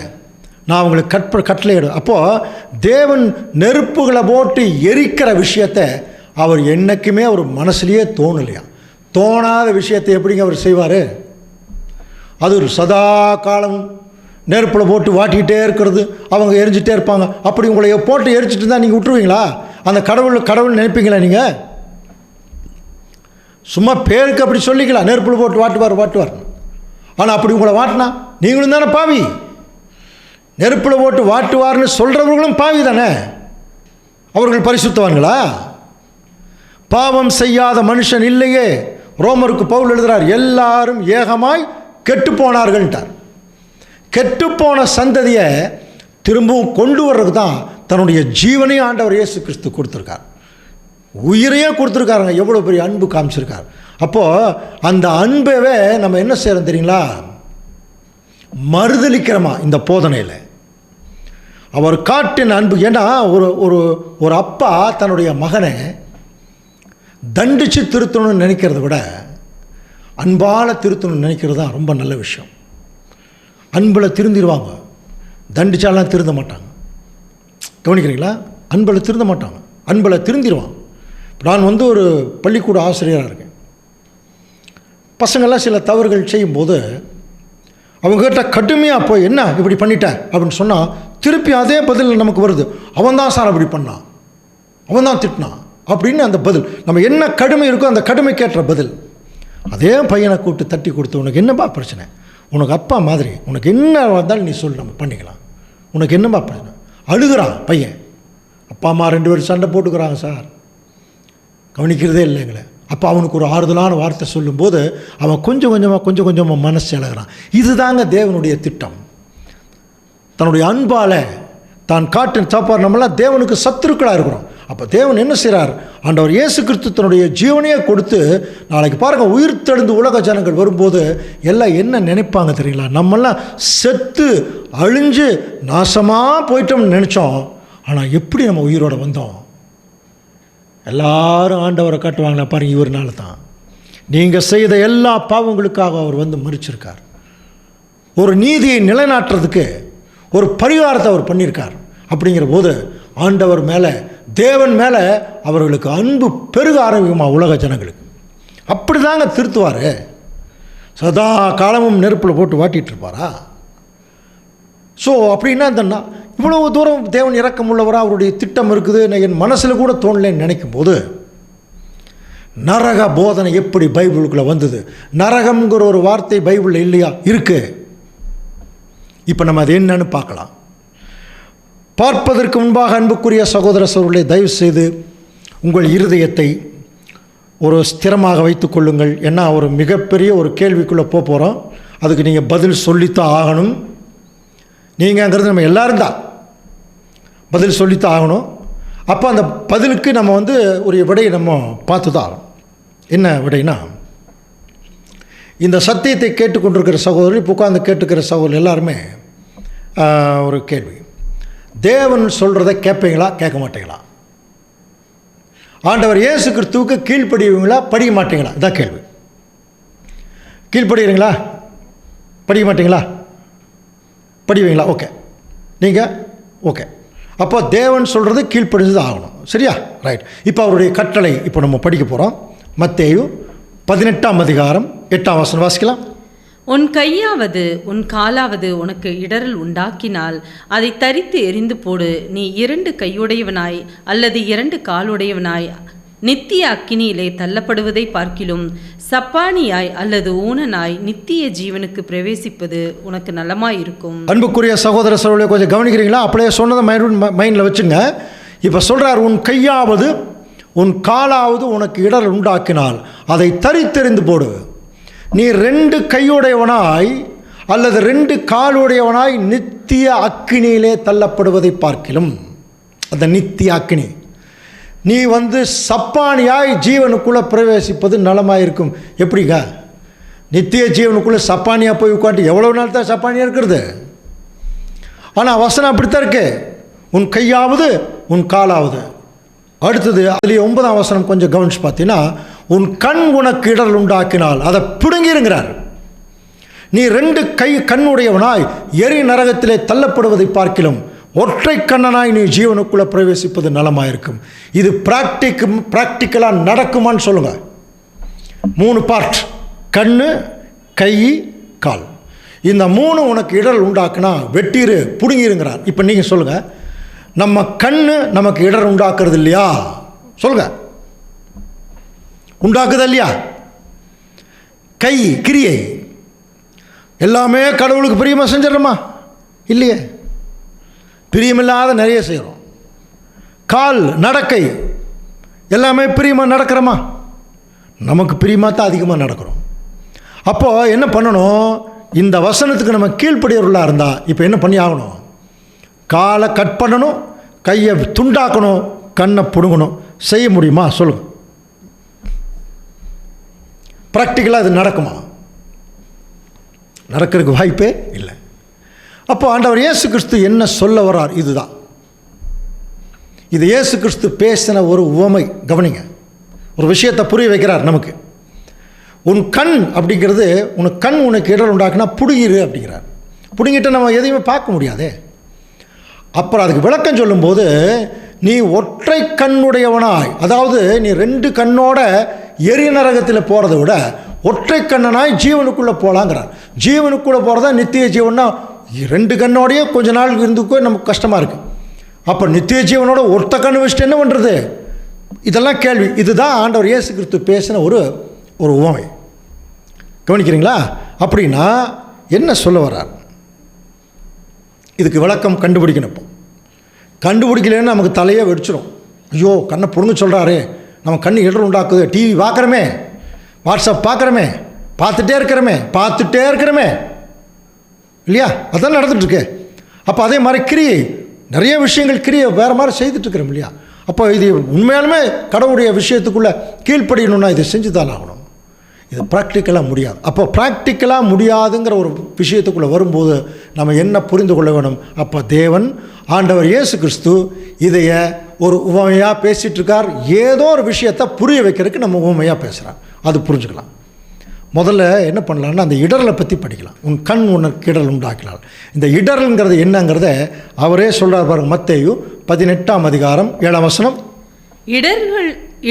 நான் அவங்களுக்கு கட்டளையிடும். அப்போது தேவன் நெருப்புகளை போட்டு எரிக்கிற விஷயத்தை அவர் என்றைக்குமே அவர் மனசுலேயே தோணலையா. தோணாத விஷயத்தை எப்படிங்க அவர் செய்வார்? அது ஒரு சதா காலம் நெருப்பில் போட்டு வாட்டிக்கிட்டே இருக்கிறது, அவங்க எரிஞ்சிட்டே இருப்பாங்க. அப்படி உங்களை போட்டு எரிச்சிட்டு இருந்தால் நீங்கள் விட்டுருவீங்களா? அந்த கடவுள் நினைப்பீங்களா? நீங்கள் சும்மா பேருக்கு அப்படி சொல்லிக்கலாம், நெருப்பில் போட்டு வாட்டுவார். ஆனால் அப்படி உங்களை வாட்டினா நீங்களும் தானே பாவி. நெருப்பில் போட்டு வாட்டுவார்னு சொல்கிறவர்களும் பாவி தானே. அவர்கள் பரிசுத்தவான்களா? பாவம் செய்யாத மனுஷன் இல்லையே. ரோமருக்கு பவுல் எழுதுகிறார், எல்லாரும் ஏகமாய் கெட்டு போனார்கள்ட்டார். கெட்டுப்போன சந்ததியை திரும்பவும் கொண்டு வர்றதுக்கு தான் தன்னுடைய ஜீவனையும் ஆண்டவர் இயேசு கிறிஸ்து கொடுத்துருக்கார், உயிரையே கொடுத்துருக்காருங்க. எவ்வளோ பெரிய அன்பு காமிச்சிருக்கார். அப்போது அந்த அன்பவே நம்ம என்ன செய்கிறோம் தெரியுங்களா? மறுதளிக்கிறோமா இந்த போதனையில். அவர் காட்டின அன்பு. ஏன்னா ஒரு அப்பா தன்னுடைய மகனை தண்டித்து திருத்தணும்னு நினைக்கிறத விட அன்பால் திருத்தணும்னு நினைக்கிறது தான் ரொம்ப நல்ல விஷயம். அன்பில் திருந்திடுவாங்க, தண்டிச்சாலாம் திருந்த மாட்டாங்க. கவனிக்கிறீங்களா? அன்பில் திருந்த மாட்டாங்க, அன்பில் திருந்திடுவாங்க. நான் வந்து ஒரு பள்ளிக்கூட ஆசிரியராக இருக்கேன். பசங்கள்லாம் சில தவறுகள் செய்யும்போது அவங்ககிட்ட கடுமையாக போய் என்ன இப்படி பண்ணிட்டேன் அப்படின்னு சொன்னால் திருப்பி அதே பதில் நமக்கு வருது. அவன் தான் சார் அப்படி பண்ணான், அவன் தான் திட்டினான் அப்படின்னு அந்த பதில். நம்ம என்ன கடுமை இருக்கோ அந்த கடுமைக்கேற்ற பதில். அதே பையனை கூப்பிட்டு தட்டி கொடுத்து, உனக்கு என்னப்பா பிரச்சனை? உனக்கு அப்பா மாதிரி, உனக்கு என்ன வந்தாலும் நீ சொல்லு, நம்ம பண்ணிக்கலாம், உனக்கு என்னப்பா பிரச்சனை? அழுகிறான் பையன். அப்பா அம்மா 2 பேரும் சண்டை போட்டுக்கிறாங்க சார், கவனிக்கிறதே இல்லைங்களே. அப்போ அவனுக்கு ஒரு ஆறுதலான வார்த்தை சொல்லும்போது அவன் கொஞ்சம் கொஞ்சமாக மனசு இழகிறான். இதுதாங்க தேவனுடைய திட்டம். தன்னுடைய அன்பால் தான் காட்டின் சாப்பாடு. நம்மளாம் தேவனுக்கு சத்துருக்களாக இருக்கிறோம். அப்போ தேவன் என்ன செய்கிறார்? ஆண்டவர் இயேசு கிறிஸ்து தன்னுடைய ஜீவனையே கொடுத்து, நாளைக்கு பாருங்கள் உயிர் தெழுந்து உலக ஜனங்கள் வரும்போது எல்லாம் என்ன நினைப்பாங்க தெரியுங்களா? நம்மெல்லாம் செத்து அழிஞ்சு நாசமாக போயிட்டோம்னு நினச்சோம். ஆனால் எப்படி நம்ம உயிரோடு வந்தோம்? எல்லாரும் ஆண்டவரை காட்டுவாங்களா, பாருங்கள் இவர்னால தான் நீங்கள் செய்த எல்லா பாவங்களுக்காக அவர் வந்து மரிச்சிருக்கார். ஒரு நீதியை நிலைநாட்டுறதுக்கு ஒரு பரிகாரத்தை அவர் பண்ணியிருக்கார். அப்படிங்கிற போது ஆண்டவர் மேலே, தேவன் மேலே அவர்களுக்கு அன்பு பெருக ஆரம்பிக்குமா உலக ஜனங்களுக்கு. அப்படி தாங்க திருத்துவார். சதா காலமும் நெருப்பில் போட்டு வாட்டிகிட்டு இருப்பாரா? ஸோ அப்படின்னா இந்த இவ்வளவு தூரம் தேவன் இரக்கம் உள்ளவராக அவருடைய திட்டம் இருக்குது என் மனசில் கூட தோணலேன்னு நினைக்கும் போது, நரக போதனை எப்படி பைபிளுக்குள்ளே வந்தது? நரகம்ங்கிற ஒரு வார்த்தை பைபிளில் இல்லையா? இருக்குது. இப்போ நம்ம அது என்னன்னு பார்க்கலாம். பார்ப்பதற்கு முன்பாக அன்புக்குரிய சகோதர சகோதரர்களே, தயவு செய்து உங்கள் இருதயத்தை ஒரு ஸ்திரமாக வைத்து கொள்ளுங்கள். ஏன்னா ஒரு மிகப்பெரிய ஒரு கேள்விக்குள்ளே போகிறோம். அதுக்கு நீங்கள் பதில் சொல்லித்தான் ஆகணும். நீங்கள்ங்கிறது நம்ம எல்லோரும் தான் பதில் சொல்லித்தான் ஆகணும். அப்போ அந்த பதிலுக்கு நம்ம வந்து ஒரு விடையை நம்ம பார்த்து தான் ஆகணும். என்ன விடைனா, இந்த சத்தியத்தை கேட்டுக்கொண்டிருக்கிற சகோதரர், இப்போ உட்கார்ந்து கேட்டுக்கிற சகோதரர் எல்லாருமே ஒரு கேள்வி, தேவன் சொல்கிறத கேட்பீங்களா, கேட்க மாட்டீங்களா? ஆண்டவர் இயேசு கிறிஸ்துவுக்கு கீழ்ப்படிவீங்களா, படிக்க மாட்டீங்களா? இதான் கேள்வி. கீழ்ப்படுகிறீங்களா, படிக்க மாட்டீங்களா? படிவீங்களா? ஓகே. நீங்கள் ஓகே. அப்போ தேவன் சொல்கிறது கீழ்ப்படிஞ்சு தான் ஆகணும். சரியா? ரைட். இப்போ அவருடைய கட்டளை இப்போ நம்ம படிக்க போகிறோம். மத்தேயு 18ஆம் அதிகாரம் 8ஆம் வசனம் வாசிக்கலாம். உன் கையாவது உன் காலாவது உனக்கு இடரல் உண்டாக்கினால் அதை தரித்து எறிந்து போடு. நீ 2 கையுடையவனாய் அல்லது 2 காலுடையவனாய் நித்திய அக்கினியிலே தள்ளப்படுவதை பார்க்கிலும் சப்பானியாய் அல்லது ஊனனாய் நித்திய ஜீவனுக்கு பிரவேசிப்பது உனக்கு நலமாயிருக்கும். அன்புக்குரிய சகோதர சகோதரிகளை கொஞ்சம் கவனிக்கிறீங்களா? அப்படியே சொன்னதை மைண்டில் வச்சுங்க. இப்போ சொல்கிறார், உன் கையாவது உன் காலாவது உனக்கு இடர் உண்டாக்கினால் அதை தரித்தெறிந்து போடு. நீ 2 கையுடையவனாய் அல்லது 2 காலுடையவனாய் நித்திய அக்கினியிலே தள்ளப்படுவதை பார்க்கிலும், அந்த நித்திய அக்கினி, நீ வந்து சப்பானியாய் ஜீவனுக்குள்ளே பிரவேசிப்பது நலமாயிருக்கும். எப்படிங்க? நித்திய ஜீவனுக்குள்ளே சப்பானியாக போய் உட்காந்து எவ்வளோ நாள் தான் சப்பானியாக இருக்கிறது? ஆனால் வசனம் அப்படித்தான் இருக்கு, உன் கையாவது உன் காலாவது. அடுத்தது அதுலேயே 9ஆம் வசனம் கொஞ்சம் கவனிச்சு பார்த்தீங்கன்னா, உன் கண் உனக்கு இடர் உண்டாக்கினால் அதை பிடுங்கிருங்கிறார். நீ 2 கண்ணுடையவனாய் எரி நரகத்திலே தள்ளப்படுவதை பார்க்கிலும் ஒற்றை கண்ணனாய் நீ ஜீவனுக்குள்ளே பிரவேசிப்பது நலமாயிருக்கும். இது ப்ராக்டிக்கலாக நடக்குமான்னு சொல்லுங்கள். 3 பார்ட், கண்ணு, கை, கால். இந்த 3 உனக்கு இடர் உண்டாக்குனா வெட்டிரு, பிடுங்கிருங்கிறார். இப்போ நீங்கள் சொல்லுங்கள், நம்ம கண்ணு நமக்கு இடர் உண்டாக்குறது இல்லையா? சொல்லுங்கள், உண்டாக்குதா இல்லையா? கை கிரியை எல்லாமே கடவுளுக்கு பிரியமாக செஞ்சிடறோமா? இல்லையே, பிரியமில்லாத நிறைய செய்கிறோம். கால் நடக்கை எல்லாமே பிரியமாக நடக்கிறோமா? நமக்கு பிரியமாக தான் அதிகமாக நடக்கிறோம். அப்போது என்ன பண்ணணும்? இந்த வசனத்துக்கு நம்ம கீழ்ப்படியவர்களாக இருந்தால் இப்போ என்ன பண்ணி ஆகணும்? காலை கட் பண்ணணும், கையை துண்டாக்கணும், கண்ணை பிடுங்கணும். செய்ய முடியுமா? சொல்லுங்கள். ப்ராக்டிக்கலாக இது நடக்குமா? நடக்கிறதுக்கு வாய்ப்பே இல்லை. அப்போ ஆண்டவர் இயேசு கிறிஸ்து என்ன சொல்ல வர்றார்? இதுதான், இது இயேசு கிறிஸ்து பேசின ஒரு உவமை. கவனிங்க, ஒரு விஷயத்தை புரிய வைக்கிறார் நமக்கு. உன் கண் அப்படிங்கிறது, உனக்கு கண் உனக்கு இடர் உண்டாக்குனா பிடுங்கிரு அப்படிங்கிறார். பிடுங்கிட்டு நம்ம எதையுமே பார்க்க முடியாதே. அப்புறம் அதுக்கு விளக்கம் சொல்லும்போது, நீ ஒற்றை கண்ணுடையவனாய், அதாவது நீ 2 கண்ணோட எரி நரகத்தில் போகிறத விட ஒற்றை கண்ணனாய் ஜீவனுக்குள்ளே போகலாங்கிறார். ஜீவனுக்குள்ளே போகிறதா நித்திய ஜீவன்னா, 2 கண்ணோடையே கொஞ்ச நாள் இருந்துக்கோ நமக்கு கஷ்டமாக இருக்குது. அப்போ நித்திய ஜீவனோட ஒருத்த கண்ணு வச்சுட்டு என்ன பண்ணுறது? இதெல்லாம் கேள்வி. இதுதான் ஆண்டவர் இயேசு கிறிஸ்து பேசின ஒரு உவமை. கவனிக்கிறீங்களா? அப்படின்னா என்ன சொல்ல வர்றார்? இதுக்கு விளக்கம் கண்டுபிடிக்கணும். இப்போ கண்டுபிடிக்கலன்னு நமக்கு தலையே வெடிச்சிடும். ஐயோ, கண்ணை பிடுங்க சொல்கிறாரு, நம்ம கண்ணு இடர் உண்டாக்குது, டிவி பார்க்குறோமே, வாட்ஸ்அப் பார்க்குறோமே, பார்த்துட்டே இருக்கிறோமே இல்லையா? அதான் நடந்துகிட்ருக்கு. அப்போ அதே மாதிரி கிரியை, நிறைய விஷயங்கள் கிரியை வேறு மாதிரி செய்துட்ருக்கிறோம் இல்லையா? அப்போ இது உண்மையாலுமே கடவுளுடைய விஷயத்துக்குள்ளே கீழ்ப்படியணும்னா இதை செஞ்சு தான் ஆகணும். இது ப்ராக்டிக்கலாக முடியாது. அப்போ ப்ராக்டிக்கலாக முடியாதுங்கிற ஒரு விஷயத்துக்குள்ளே வரும்போது நம்ம என்ன புரிந்து கொள்ள வேணும்? அப்போ தேவன் ஆண்டவர் இயேசு கிறிஸ்து இதைய ஒரு உவமையாக பேசிகிட்டு இருக்கார். ஏதோ ஒரு விஷயத்தை புரிய வைக்கிறதுக்கு நம்ம உவமையாக பேசுகிறார். அது புரிஞ்சுக்கலாம். முதல்ல என்ன பண்ணலான்னா அந்த இடரலை பற்றி படிக்கலாம். உன் கண் உனக்கு இடரல் உண்டாக்கினால். இந்த இடரல்ங்கிறது என்னங்கிறத அவரே சொல்கிறார் பாருங்க. மத்தேயு 18:7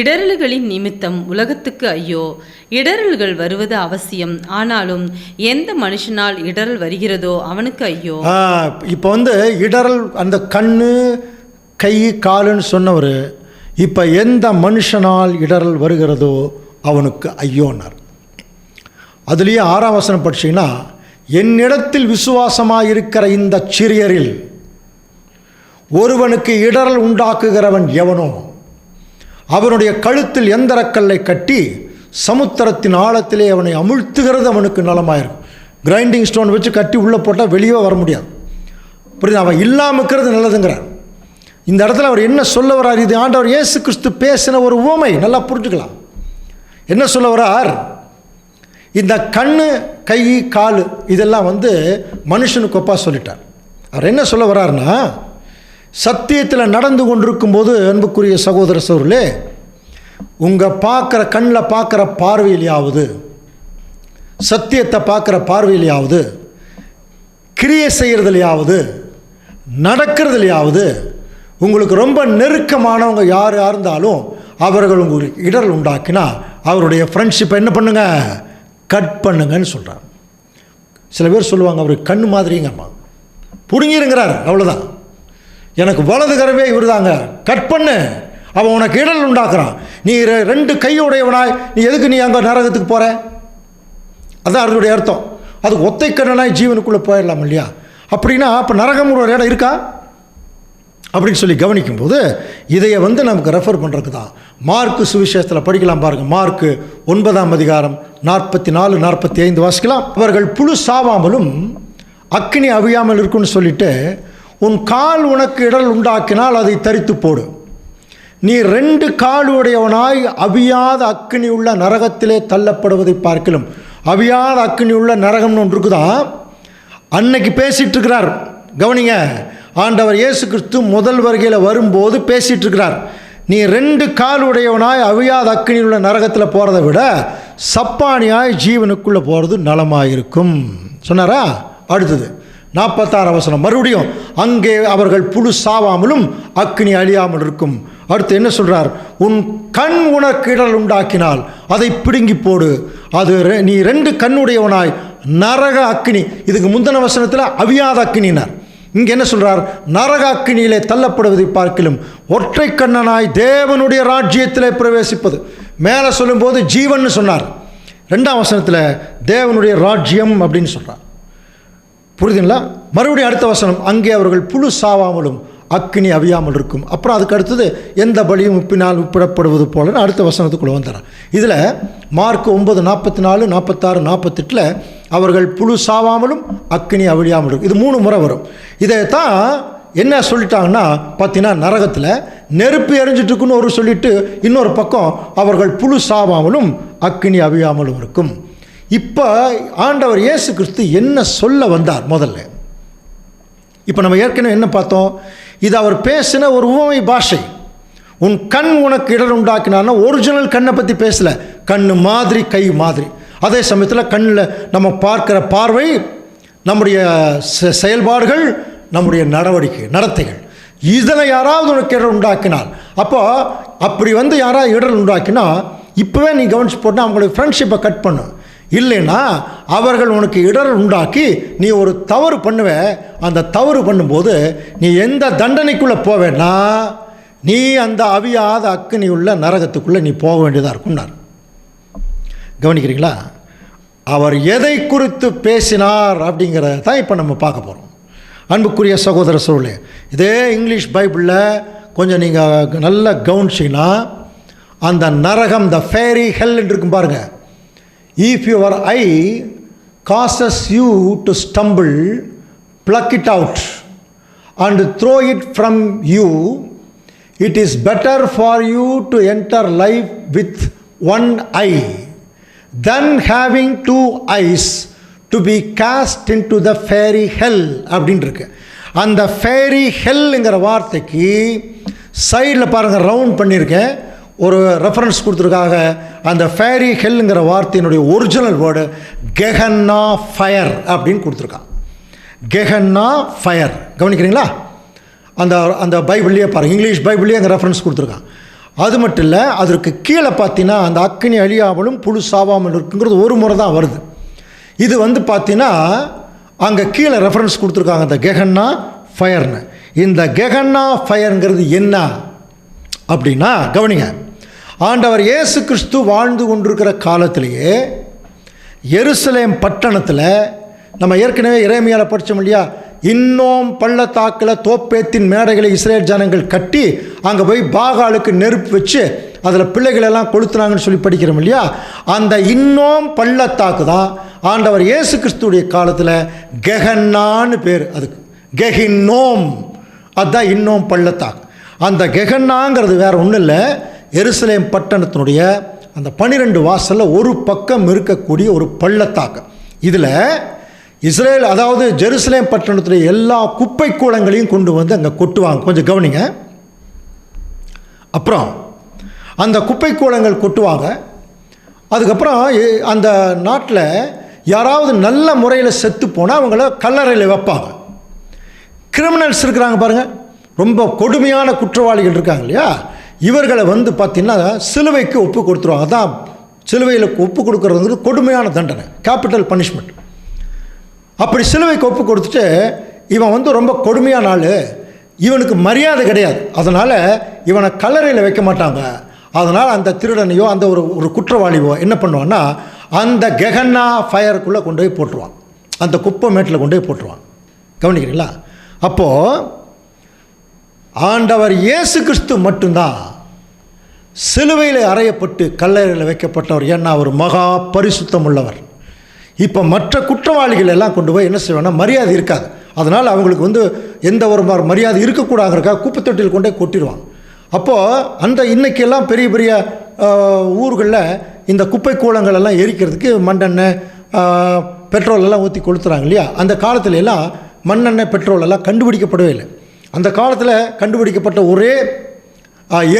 இடரல்களின் நிமித்தம் உலகத்துக்கு ஐயோ, இடரல்கள் வருவது அவசியம், ஆனாலும் எந்த மனுஷனால் இடரல் வருகிறதோ அவனுக்கு ஐயோ. இப்போ இடரல் அந்த கண்ணு கை காலுன்னு சொன்னவர் இப்போ எந்த மனுஷனால் இடரல் வருகிறதோ அவனுக்கு ஐயோன்னார். அதுலேயே 6 படிச்சிங்கன்னா, என்னிடத்தில் விசுவாசமாக இருக்கிற இந்த சிறியரில் ஒருவனுக்கு இடரல் உண்டாக்குகிறவன் எவனோ அவனுடைய கழுத்தில் எந்திரக்கல்லை கட்டி சமுத்திரத்தின் ஆழத்திலே அவனை அமிழ்த்துகிறது அவனுக்கு நலமாயிருக்கும். கிரைண்டிங் ஸ்டோன் வச்சு கட்டி உள்ளே போட்டால் வெளியே வர முடியாது. புரியுது? அவன் இல்லாமல் இருக்கிறது நல்லதுங்கிறார். இந்த இடத்துல அவர் என்ன சொல்ல வர்றார்? இது ஆண்டவர் இயேசு கிறிஸ்து பேசின ஒரு உவமை. நல்லா புரிஞ்சுக்கலாம். என்ன சொல்ல வர்றார்? இந்த கண்ணு கை கால் இதெல்லாம் மனுஷனுக்கு ஒப்பா சொல்லிட்டார். அவர் என்ன சொல்ல வர்றாருன்னா, சத்தியத்தில் நடந்து கொண்டிருக்கும்போது அன்புக்குரிய சகோதர சகோதரர்களே, உங்கள் கண்ணில் பார்க்குற பார்வையிலையாவது, சத்தியத்தை பார்க்குற பார்வையிலையாவது, கிரியை செய்கிறதுலையாவது, நடக்கிறதுலையாவது உங்களுக்கு ரொம்ப நெருக்கமானவங்க யார் இருந்தாலும் அவர்கள் உங்களுக்கு இடரல் உண்டாக்கினா அவருடைய ஃப்ரெண்ட்ஷிப்பை என்ன பண்ணுங்க? கட் பண்ணுங்கன்னு சொல்கிறார். சில பேர் சொல்லுவாங்க, அவருக்கு கண்ணு மாதிரிங்கம்மா, பிடுங்கிருங்கிறார், அவ்வளோதான். எனக்கு வலது கரவே இவர் தாங்க, கட் பண்ணு, அவன் உனக்கு இடரல் உண்டாக்குறான். நீ 2 கையுடையவனாய் நீ எதுக்கு நீ அங்கே நரகத்துக்கு போகிற? அதுதான் அதனுடைய அர்த்தம். அதுக்கு ஒத்தை கண்ணனாய் ஜீவனுக்குள்ளே போயிடலாம் இல்லையா? அப்படின்னா அப்போ நரகம் ஒரு இடம் இருக்கா அப்படின்னு சொல்லி கவனிக்கும்போது இதையை நமக்கு ரெஃபர் பண்ணுறதுக்கு தான். மார்க்கு சுவிசேஷத்தில் படிக்கலாம் பாருங்கள். மார்க்கு 9:44-45 வாசிக்கலாம். அவர்கள் புழு சாவாமலும் அக்கினி அவியாமல் இருக்குன்னு சொல்லிட்டு, உன் கால் உனக்கு இடரல் உண்டாக்கினால் அதை தரித்து போடு. நீ 2 காலுடையவனாய் அவியாத அக்கினி உள்ள நரகத்திலே தள்ளப்படுவதை பார்க்கலாம். அவியாத அக்கினி உள்ள நரகம்னு ஒன்று இருக்குதான். அன்னைக்கு பேசிகிட்டு இருக்கிறார். கவனிங்க, ஆண்டவர் இயேசு கிறிஸ்து முதல் வருகையில் வரும்போது பேசிகிட்டு இருக்கிறார். நீ 2 காலுடையவனாய் அவியாத அக்கினியில் உள்ள நரகத்தில் போகிறத விட சப்பானியாய் ஜீவனுக்குள்ளே போகிறது நலமாயிருக்கும் சொன்னாரா? அடுத்தது 46 மறுபடியும், அங்கே அவர்கள் புழு சாவாமலும் அக்கினி அழியாமல் இருக்கும். அடுத்து என்ன சொல்கிறார்? உன் கண் உனக்கு இடரல் உண்டாக்கினால் அதை பிடுங்கி போடு. அது நீ 2 கண்ணுடையவனாய் நரக அக்கினி. இதுக்கு முந்தின வசனத்தில் அவியாத அக்கினினார். இங்கே என்ன சொல்கிறார்? நரக அக்கினியிலே தள்ளப்படுவதை பார்க்கலும் ஒற்றை கண்ணனாய் தேவனுடைய ராஜ்யத்திலே பிரவேசிப்பது. மேலே சொல்லும்போது ஜீவன் சொன்னார், 2ஆம் வசனத்தில் தேவனுடைய ராஜ்யம் அப்படின்னு சொல்கிறார். புரியுதுங்களா? மறுபடியும் அடுத்த வசனம், அங்கே அவர்கள் புழு சாவாமலும் அக்கினி அவியாமல் இருக்கும். அப்புறம் அதுக்கு அடுத்தது எந்த பலியும் உப்பினால் உப்பிடப்படுவது போலன்னு அடுத்த வசனத்துக்குள்ளே வந்துடுறார். இதில் மார்க் 9:44, 46, 48 அவர்கள் புழு சாவாமலும் அக்கினி அவியாமல் இருக்கும். இது 3 முறை வரும். இதைத்தான் என்ன சொல்லிட்டாங்கன்னா பார்த்தீங்கன்னா, நரகத்தில் நெருப்பு எரிஞ்சிட்ருக்குன்னு ஒரு சொல்லிட்டு, இன்னொரு பக்கம் அவர்கள் புழு சாவாமலும் அக்கினி அவியாமலும் இருக்கும். இப்போ ஆண்டவர் இயேசு கிறிஸ்து என்ன சொல்ல வந்தார்? முதல்ல இப்போ நம்ம ஏற்கனவே என்ன பார்த்தோம்? இது அவர் பேசின ஒரு உவமை பாஷை. உன் கண் உனக்கு இடர் உண்டாக்கினான்னா ஒரிஜினல் கண்ணை பற்றி பேசலை, கண் மாதிரி கை மாதிரி. அதே சமயத்தில் கண்ணில் நம்ம பார்க்குற பார்வை, நம்முடைய செயல்பாடுகள், நம்முடைய நடத்தைகள், இதில் யாராவது உனக்கு இடர் உண்டாக்கினால், அப்போ அப்படி யாராவது இடர் உண்டாக்கினா இப்போவே நீ கவனிச்சு போட்டால் அவங்களுடைய ஃப்ரெண்ட்ஷிப்பை கட் பண்ணு. இல்லைன்னா அவர்கள் உனக்கு இடர் உண்டாக்கி நீ ஒரு தவறு பண்ணுவ. அந்த தவறு பண்ணும்போது நீ எந்த தண்டனைக்குள்ளே போவேன்னா நீ அந்த அவியாத அக்கினி உள்ள நரகத்துக்குள்ளே நீ போக வேண்டியதாக இருக்கும்னார். கவனிக்கிறீங்களா? அவர் எதை குறித்து பேசினார் அப்படிங்கிறத தான் இப்போ நம்ம பார்க்க போகிறோம். அன்புக்குரிய சகோதர சோழே, இதே இங்கிலீஷ் பைபிளில் கொஞ்சம் நீங்கள் நல்லா கவனிச்சிங்கன்னா அந்த நரகம், த ஃபேரி ஹெல் இருக்கும் பாருங்கள். If your eye causes you to stumble, pluck it out and throw it from you. It is better for you to enter life with one eye than having 2 eyes to be cast into the fiery hell அப்படின்னு இருக்கு. அந்த fairy ஹெல்லுங்கிற வார்த்தைக்கு சைடில் பாருங்கள் round பண்ணியிருக்கேன், ஒரு reference கொடுத்துருக்காக. அந்த fairy ஹெல்லுங்கிற வார்த்தையினுடைய ஒரிஜினல் வேர்டு கெஹன்னா ஃபயர் அப்படின்னு கொடுத்துருக்கான். கெஹன்னா ஃபயர், கவனிக்கிறீங்களா? அந்த அந்த பைபிள்லேயே பாருங்கள், இங்கிலீஷ் பைபிள்லேயே அங்கே ரெஃபரன்ஸ் கொடுத்துருக்கான். அது மட்டும் இல்லை, அதற்கு கீழே பார்த்தீங்கன்னா அந்த அக்கினி அழியாமலும் புழு சாவாமல் இருக்குங்கிறது ஒரு முறை தான் வருது. இது பார்த்தீங்கன்னா அங்கே கீழே ரெஃபரன்ஸ் கொடுத்துருக்காங்க, அந்த கெஹன்னா ஃபயர்னு. இந்த கெஹன்னா ஃபயருங்கிறது என்ன அப்படின்னா, கவனிங்க, ஆண்டவர் இயேசு கிறிஸ்து வாழ்ந்து கொண்டிருக்கிற காலத்திலேயே எருசலேம் பட்டணத்தில் நம்ம ஏற்கனவே எரேமியாவில் படித்தோம் இல்லையா, இன்னும் பள்ளத்தாக்கில் தோப்பேத்தின் மேடைகளை இஸ்ரேல் ஜனங்கள் கட்டி அங்கே போய் பாகாலுக்கு நெருப்பு வச்சு அதில் பிள்ளைகளெல்லாம் கொளுத்துனாங்கன்னு சொல்லி படிக்கிறோம் இல்லையா. அந்த இன்னும் பள்ளத்தாக்கு தான் ஆண்டவர் இயேசு கிறிஸ்துடைய காலத்தில் கெஹன்னான்னு பேர். அதுக்கு கெஹின்னோம், அதுதான் இன்னும் பள்ளத்தாக்கு. அந்த கெஹன்னாங்கிறது வேறு ஒன்றும் இல்லை, எருசலேம் பட்டணத்தினுடைய அந்த 12 வாசலில் ஒரு பக்கம் இருக்கக்கூடிய ஒரு பள்ளத்தாக்கு. இதில் இஸ்ரேல், அதாவது ஜெருசலேம் பட்டணத்துடைய எல்லா குப்பை கூலங்களையும் கொண்டு வந்து அங்கே கொட்டுவாங்க. கொஞ்சம் கவனிங்க. அப்புறம் அந்த குப்பை கூலங்கள் கொட்டுவாங்க. அதுக்கப்புறம் அந்த நாட்டில் யாராவது நல்ல முறையில் செத்து போனால் அவங்கள கல்லறையில் வைப்பாங்க. கிரிமினல்ஸ் இருக்கிறாங்க பாருங்கள், ரொம்ப கொடுமையான குற்றவாளிகள் இருக்காங்க இல்லையா, இவர்களை பார்த்திங்கன்னா சிலுவைக்கு ஒப்பு கொடுத்துருவாங்க. அதான் சிலுவையில் ஒப்பு கொடுக்குறது கொடுமையான தண்டனை, கேபிட்டல் பனிஷ்மெண்ட். அப்படி சிலுவைக்கு ஒப்பு கொடுத்துட்டு இவன் ரொம்ப கொடுமையான ஆள், இவனுக்கு மரியாதை கிடையாது, அதனால் இவனை கல்லறையில் வைக்க மாட்டாங்க. அதனால் அந்த திருடனையோ அந்த ஒரு குற்றவாளியோ என்ன பண்ணுவான்னா அந்த கெஹன்னா ஃபயருக்குள்ளே கொண்டு போய் போட்டுருவான், அந்த குப்பை மேட்டில் கொண்டு போய் போட்டுருவான். கவனிக்கிறீங்களா? அப்போது ஆண்டவர் இயேசு கிறிஸ்து மட்டும்தான் சிலுவையில் அறையப்பட்டு கல்லறையில் வைக்கப்பட்டவர். ஏன்னா அவர் மகா பரிசுத்தம் உள்ளவர். இப்போ மற்ற குற்றவாளிகள் எல்லாம் கொண்டு போய் என்ன செய்வாங்கன்னா மரியாதை இருக்காது, அதனால் அவங்களுக்கு எந்த ஒரு மரியாதை இருக்கக்கூடாதுங்கிறக்காக குப்பைத்தொட்டியில் கொண்டே கொட்டிடுவாங்க. அப்போது அந்த இன்றைக்கெல்லாம் பெரிய பெரிய ஊர்களில் இந்த குப்பை கூலங்கள் எல்லாம் எரிக்கிறதுக்கு மண்ணெண்ணெய் பெட்ரோல் எல்லாம் ஊற்றி கொளுத்துறாங்க இல்லையா. அந்த காலத்துல எல்லாம் மண்ணெண்ணெய் பெட்ரோல் எல்லாம் கண்டுபிடிக்கப்படவே இல்லை. அந்த காலத்தில் கண்டுபிடிக்கப்பட்ட ஒரே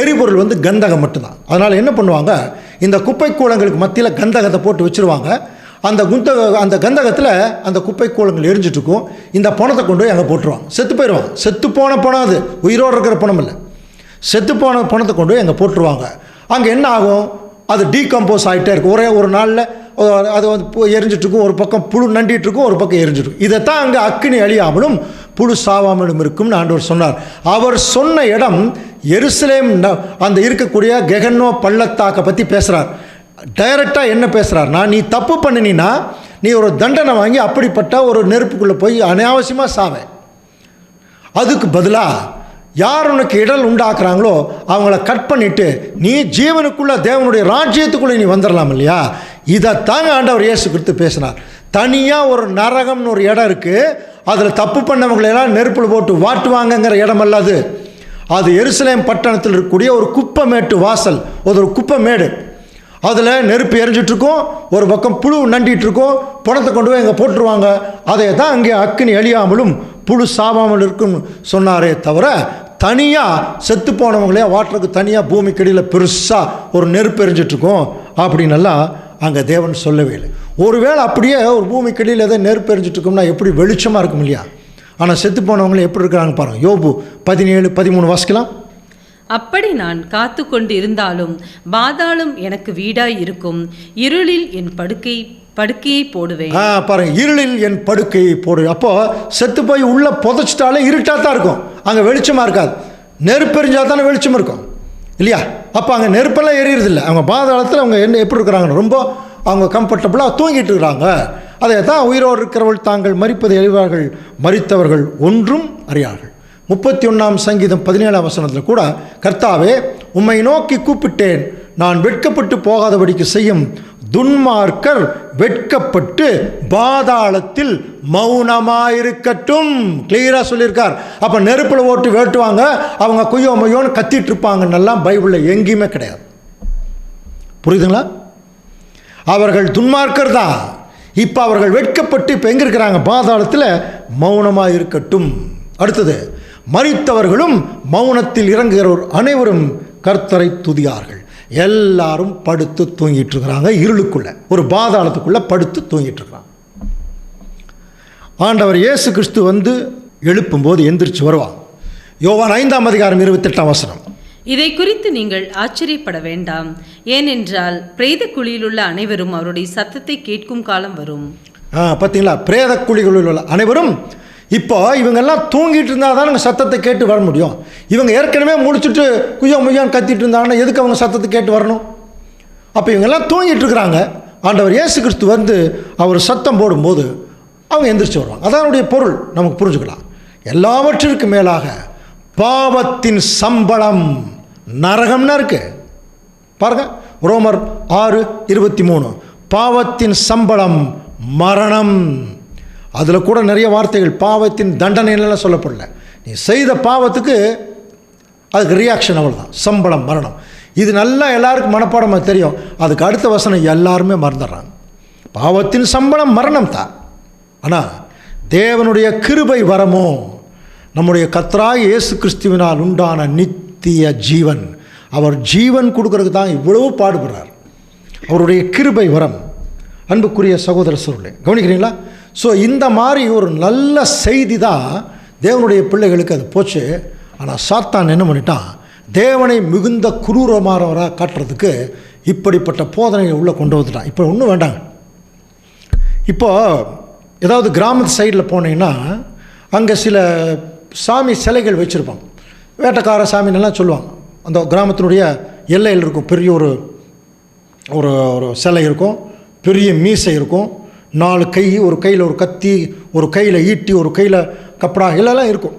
எரிபொருள் கந்தகம் மட்டும்தான். அதனால் என்ன பண்ணுவாங்க, இந்த குப்பை கூலங்களுக்கு மத்தியில் கந்தகத்தை போட்டு வச்சுருவாங்க. அந்த கந்தகத்தில் அந்த குப்பை கூலங்கள் எரிஞ்சிட்ருக்கும். இந்த பணத்தை கொண்டு போய் அங்கே போட்டுருவாங்க, செத்து போயிடுவாங்க. செத்து போன பணம், அது உயிரோடு இருக்கிற பணம் இல்லை, செத்து போன பணத்தை கொண்டு போய் அங்கே போட்டுருவாங்க. அங்கே என்ன ஆகும், அது டீகம்போஸ் ஆகிட்டே இருக்கும். ஒரே ஒரு நாளில் அது எரிஞ்சிட்ருக்கும், ஒரு பக்கம் புழு நண்டிகிட்ருக்கும், ஒரு பக்கம் எரிஞ்சிட்ருக்கும். இதைத்தான் அங்கே அக்கினி அழியாமலும் புழு சாவாமலும் இருக்கும்னு ஆண்டவர் சொன்னார். அவர் சொன்ன இடம் எருசலேம், அந்த இருக்கக்கூடிய கெஹன்னோ பள்ளத்தாக்கை பற்றி பேசுகிறார். டைரெக்டாக என்ன பேசுகிறார்னா, நீ தப்பு பண்ணினா நீ ஒரு தண்டனை வாங்கி அப்படிப்பட்ட ஒரு நெருப்புக்குள்ளே போய் அனாவசியமாக சாவே. அதுக்கு பதிலாக யார் உனக்கு இடல் உண்டாக்குறாங்களோ அவங்கள கட் பண்ணிவிட்டு நீ ஜீவனுக்குள்ளே தேவனுடைய ராஜ்யத்துக்குள்ளே நீ வந்துடலாம் இல்லையா. இதைத்தாங்க ஆண்டவர் இயேசு கிறிஸ்து பேசினார். தனியாக ஒரு நரகம்னு ஒரு இடம் இருக்குது, அதில் தப்பு பண்ணவங்களெல்லாம் நெருப்பில் போட்டு வாட்டுவாங்கங்கிற இடம் அல்லது, அது எருசலேம் பட்டணத்தில் இருக்கக்கூடிய ஒரு குப்பை மேட்டு வாசல், ஒரு குப்பை மேடு. அதில் நெருப்பு எரிஞ்சிட்ருக்கும், ஒரு பக்கம் புழு நண்டிகிட்ருக்கும், பணத்தை கொண்டு போய் அங்கே போட்டுருவாங்க. அதை தான் அங்கே அக்கினி அழியாமலும் புழு சாவாமல் இருக்குன்னு சொன்னாரே தவிர, தனியாக செத்து போனவங்களே வாட்டுறதுக்கு தனியாக பூமிக்கடியில் பெருசாக ஒரு நெருப்பு எரிஞ்சிட்ருக்கும் அப்படின்னெல்லாம் அங்கே தேவன் சொல்லவே இல்லை. ஒருவேளை அப்படியே ஒரு பூமிக்கடியில் எதாவது நெருப்பு எரிஞ்சிட்ருக்கோம்னா எப்படி வெளிச்சமாக இருக்கும் இல்லையா. ஆனால் செத்து போனவங்களே எப்படி இருக்கிறாங்க பாருங்கள். யோபு 17:13 வாசிக்கலாம். அப்படி நான் காத்து கொண்டு இருந்தாலும் பாதாளம் எனக்கு வீடாய் இருக்கும், இருளில் என் படுக்கையை போடுவேன். பாருங்க, இருளில் என் படுக்கையை போடு. அப்போ செத்து போய் உள்ள புதைச்சிட்டாலே இருட்டாக தான் இருக்கும், அங்கே வெளிச்சமாக இருக்காது. நெருப்பு எரிஞ்சால் தானே வெளிச்சம் இருக்கும் இல்லையா. அப்போ அங்கே நெருப்பெல்லாம் எரியறதில்லை. அவங்க பாதாளத்தில் அவங்க என்ன எப்படி இருக்கிறாங்க, ரொம்ப அவங்க கம்ஃபர்டபுளாக தூங்கிட்டு இருக்கிறாங்க. அதை தான் உயிரோடு இருக்கிறவர்கள் தாங்கள் மரிப்பதை அறிவார்கள், மரித்தவர்கள் ஒன்றும் அறியார்கள். 31 சங்கீதம் 17 கூட, கர்த்தாவே உம்மை நோக்கி கூப்பிட்டேன், நான் வெட்கப்பட்டு போகாதபடிக்கு செய்யும், துன்மார்க்கர் வெட்கப்பட்டு பாதாளத்தில் மௌனமாயிருக்கட்டும். கிளியரா சொல்லியிருக்கார். அப்ப நெருப்புல ஓட்டு வேட்டுவாங்க, அவங்க குய்யோ மையோன்னு கத்திட்டு இருப்பாங்கன்னெல்லாம் பைபிளில் எங்கேயுமே கிடையாது. புரியுதுங்களா? அவர்கள் துன்மார்க்கர் தான். இப்போ அவர்கள் வெட்கப்பட்டு இப்போ எங்கே இருக்கிறாங்க? பாதாளத்தில் மௌனமாக இருக்கட்டும். அடுத்தது, மரித்தவர்களும் மௌனத்தில் இறங்குகிறவர் அனைவரும் கர்த்தரை துதியார்கள். எல்லாரும் படுத்து தூங்கிட்டு இருக்கிறாங்க. இருளுக்குள்ள, ஒரு பாதாளத்துக்குள்ள படுத்து தூங்கிட்டு இருக்கிறாங்க. ஆண்டவர் இயேசு கிறிஸ்து வந்து எழுப்பும்போது எந்திரிச்சு வருவாங்க. யோவான் 5ஆம் அதிகாரம் 28ஆம் வசனம். இதை குறித்து நீங்கள் ஆச்சரியப்பட வேண்டாம், ஏனென்றால் பிரேத குழியில் உள்ள அனைவரும் அவருடைய சத்தத்தை கேட்கும் காலம் வரும். பார்த்தீங்களா? பிரேத குழிகளில் உள்ள அனைவரும். இப்போ இவங்கெல்லாம் தூங்கிட்டு இருந்தால் தான் சத்தத்தை கேட்டு வர முடியும். இவங்க ஏற்கனவே முடிச்சுட்டு குய்யோ முய்யான்னு கத்திட்டு இருந்தாங்கன்னா எதுக்கு அவங்க சத்தத்தை கேட்டு வரணும்? அப்போ இவங்கெல்லாம் தூங்கிட்டு இருக்கிறாங்க. ஆண்டவர் இயேசு கிறிஸ்து வந்து அவர் சத்தம் போடும்போது அவங்க எந்திரிச்சு வருவாங்க. அதனுடைய பொருள் நமக்கு புரிஞ்சுக்கலாம். எல்லாவற்றிற்கு மேலாக பாவத்தின் சம்பளம் நரகம்னா இருக்கு பாருங்க. ரோமர் 6:23. பாவத்தின் சம்பளம் மரணம். அதில் கூட நிறைய வார்த்தைகள் பாவத்தின் தண்டனைலாம் சொல்லப்படல. நீ செய்த பாவத்துக்கு அதுக்கு ரியாக்ஷன் அவ்வளோதான், சம்பளம் மரணம். இது நல்லா எல்லாருக்கும் மனப்பாடமாக தெரியும். அதுக்கு அடுத்த வசனம் எல்லாருமே மறந்துடுறாங்க. பாவத்தின் சம்பளம் மரணம் தான். ஆனால் தேவனுடைய கிருபை வரமோ நம்முடைய கர்த்தராகிய இயேசு கிறிஸ்துவினால் உண்டான நித்திய ஜீவன். அவர் ஜீவன் கொடுக்கறதுக்கு தான் இவ்வளவு பாடுபடுறார். அவருடைய கிருபை வரம். அன்புக்குரிய சகோதர சகோதரிகளே, கவனிக்கிறீங்களா? ஸோ இந்த மாதிரி ஒரு நல்ல செய்தி தான் தேவனுடைய பிள்ளைகளுக்கு அது போச்சு. ஆனால் சாத்தான் என்ன பண்ணிட்டான்? தேவனை மிகுந்த குரூரமானவராக காட்டுறதுக்கு இப்படிப்பட்ட போதனையை உள்ளே கொண்டு வந்துட்டான். இப்போ ஒன்றும் வேண்டாங்க. இப்போ ஏதாவது கிராமத்து சைடில் போனீங்கன்னா அங்கே சில சாமி சிலைகள் வச்சுருப்பாங்க. வேட்டைக்கார சாமின்னெல்லாம் சொல்லுவாங்க. அந்த கிராமத்தினுடைய எல்லையில் இருக்கும் பெரிய ஒரு ஒரு ஒரு சிலை இருக்கும், பெரிய மீசை இருக்கும், 4 கை, ஒரு கையில் ஒரு கத்தி, ஒரு கையில் ஈட்டி, ஒரு கையில் கப்படா எல்லாம் இருக்கும்.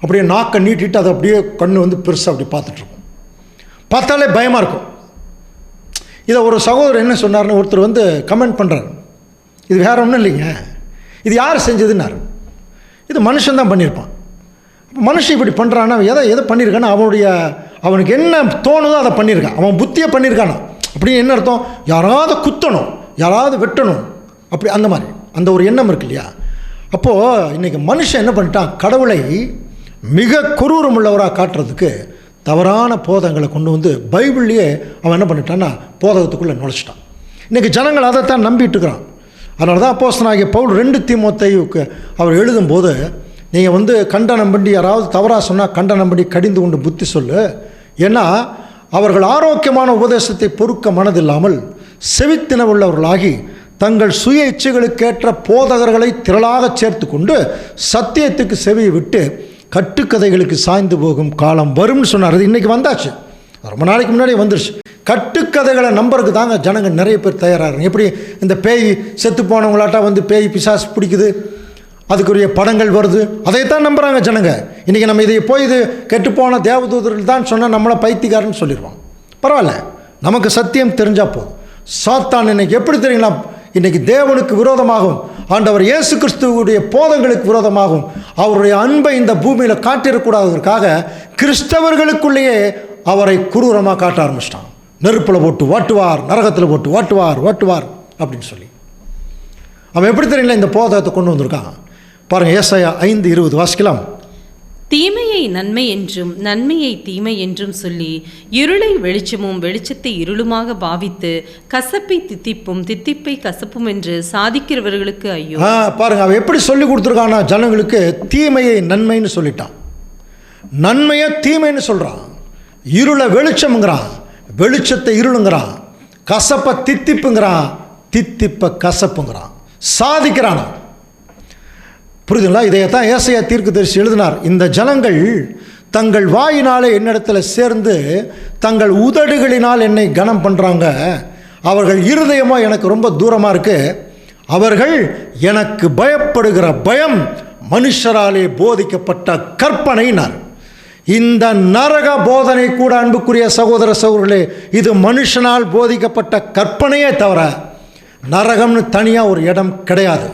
அப்படியே நாக்கை நீட்டிட்டு அதை அப்படியே கண்ணு வந்து பெருசாக அப்படி பார்த்துட்ருக்கும். பார்த்தாலே பயமாக இருக்கும். இதை ஒரு சகோதரர் என்ன சொன்னார்னு ஒருத்தர் வந்து கமெண்ட் பண்ணுறாரு. இது வேற ஒன்றும் இல்லைங்க, இது யார் செஞ்சதுன்னாரு. இது மனுஷன்தான் பண்ணியிருப்பான். மனுஷன் இப்படி பண்ணுறான்னா எதை பண்ணியிருக்கான்னா அவனுக்கு என்ன தோணுதோ அதை பண்ணியிருக்கான். அவன் புத்தியை பண்ணியிருக்கானா அப்படின்னு என்ன அர்த்தம்? யாராவது குத்தணும், யாராவது வெட்டணும், அப்படி அந்த மாதிரி அந்த ஒரு எண்ணம் இருக்கு இல்லையா? அப்போது இன்றைக்கி மனுஷன் என்ன பண்ணிட்டான்? கடவுளை மிக குரூரம் உள்ளவராக காட்டுறதுக்கு தவறான போதங்களை கொண்டு வந்து பைபிள்லேயே அவன் என்ன பண்ணிட்டான்னா போதகத்துக்குள்ளே நுழைச்சிட்டான். இன்றைக்கி ஜனங்கள் அதைத்தான் நம்பிட்டு இருக்கிறான். அதனால தான் அப்போஸ்தலனாகிய பவுல் 2 தீமோத்தேயுவுக்கு அவர் எழுதும்போது, நீங்கள் வந்து கண்டனம் பண்ணி யாராவது தவறாக சொன்னால் கண்டனம் பண்ணி கடிந்து கொண்டு புத்தி சொல்லு. ஏன்னா அவர்கள் ஆரோக்கியமான உபதேசத்தை பொறுக்க மனதில்லாமல் செவித்தின உள்ளவர்களாகி தங்கள் சுய இச்சைகளுக்கேற்ற போதகர்களை திரளாக சேர்த்து கொண்டு சத்தியத்துக்கு செவியை விட்டு கட்டுக்கதைகளுக்கு சாய்ந்து போகும் காலம் வரும்னு சொன்னார். அது இன்றைக்கி வந்தாச்சு, ரொம்ப நாளைக்கு முன்னாடியே வந்துருச்சு. கட்டுக்கதைகளை நம்பருக்கு தாங்க ஜனங்க நிறைய பேர் தயாராகிறாங்க. எப்படி இந்த பேய் செத்து போனவங்களாட்டா வந்து பேய் பிசாசு பிடிக்குது, அதுக்குரிய படங்கள் வருது, அதைத்தான் நம்புகிறாங்க ஜனங்க. இன்றைக்கி நம்ம இதை போய் இது கெட்டுப்போன தேவதூதர்கள் தான் சொன்னால் நம்மளை பைத்தியக்காரன்னு சொல்லிடுவாங்க. பரவாயில்ல, நமக்கு சத்தியம் தெரிஞ்சால் போதும். சாத்தான் இன்னைக்கு எப்படி தெரியுங்களா? இன்றைக்கி தேவனுக்கு விரோதமாகவும் ஆண்டவர் இயேசு கிறிஸ்துவுடைய போதங்களுக்கு விரோதமாகவும் அவருடைய அன்பை இந்த பூமியில் காட்டிடக்கூடாததற்காக கிறிஸ்தவர்களுக்குள்ளேயே அவரை குரூரமாக காட்ட ஆரம்பிச்சிட்டான். நெருப்பில் போட்டு வாட்டுவார், நரகத்தில் போட்டு வாட்டுவார் அப்படின்னு சொல்லி அவன் எப்படி தெரியல இந்த போதகத்தை கொண்டு வந்திருக்கான் பாருங்கள். ஏசாயா 5:20 வாசிக்கலாம். தீமையை நன்மை என்றும் நன்மையை தீமை என்றும் சொல்லி இருளை வெளிச்சமும் வெளிச்சத்தை இருளுமாக பாவித்து கசப்பை தித்திப்பும் தித்திப்பை கசப்பும் என்று சாதிக்கிறவர்களுக்கு ஐயோ. பாருங்க அவன் எப்படி சொல்லி கொடுத்துருக்கானா ஜனங்களுக்கு. தீமையை நன்மைன்னு சொல்லிட்டான், நன்மையை தீமைன்னு சொல்கிறான், இருளை வெளிச்சம்ங்கிறான், வெளிச்சத்தை இருளுங்கிறான், கசப்பை தித்திப்புங்கிறான், தித்திப்பை கசப்புங்கிறான், சாதிக்கிறானா. புரியுதுங்களா? இதையத்தான் ஏசாயா தீர்க்கதரிசி எழுதினார். இந்த ஜனங்கள் தங்கள் வாயினாலே என்னிடத்தில் சேர்ந்து தங்கள் உதடுகளினால் என்னை கனம் பண்ணுறாங்க, அவர்கள் இருதயமோ எனக்கு ரொம்ப தூரமாக இருக்கு, அவர்கள் எனக்கு பயப்படுகிற பயம் மனுஷராலே போதிக்கப்பட்ட கற்பனைனார். இந்த நரக போதனை கூட அன்புக்குரிய சகோதர சகோதரர்களே, இது மனுஷனால் போதிக்கப்பட்ட கற்பனையே தவிர நரகம்னு தனியாக ஒரு இடம் கிடையாது.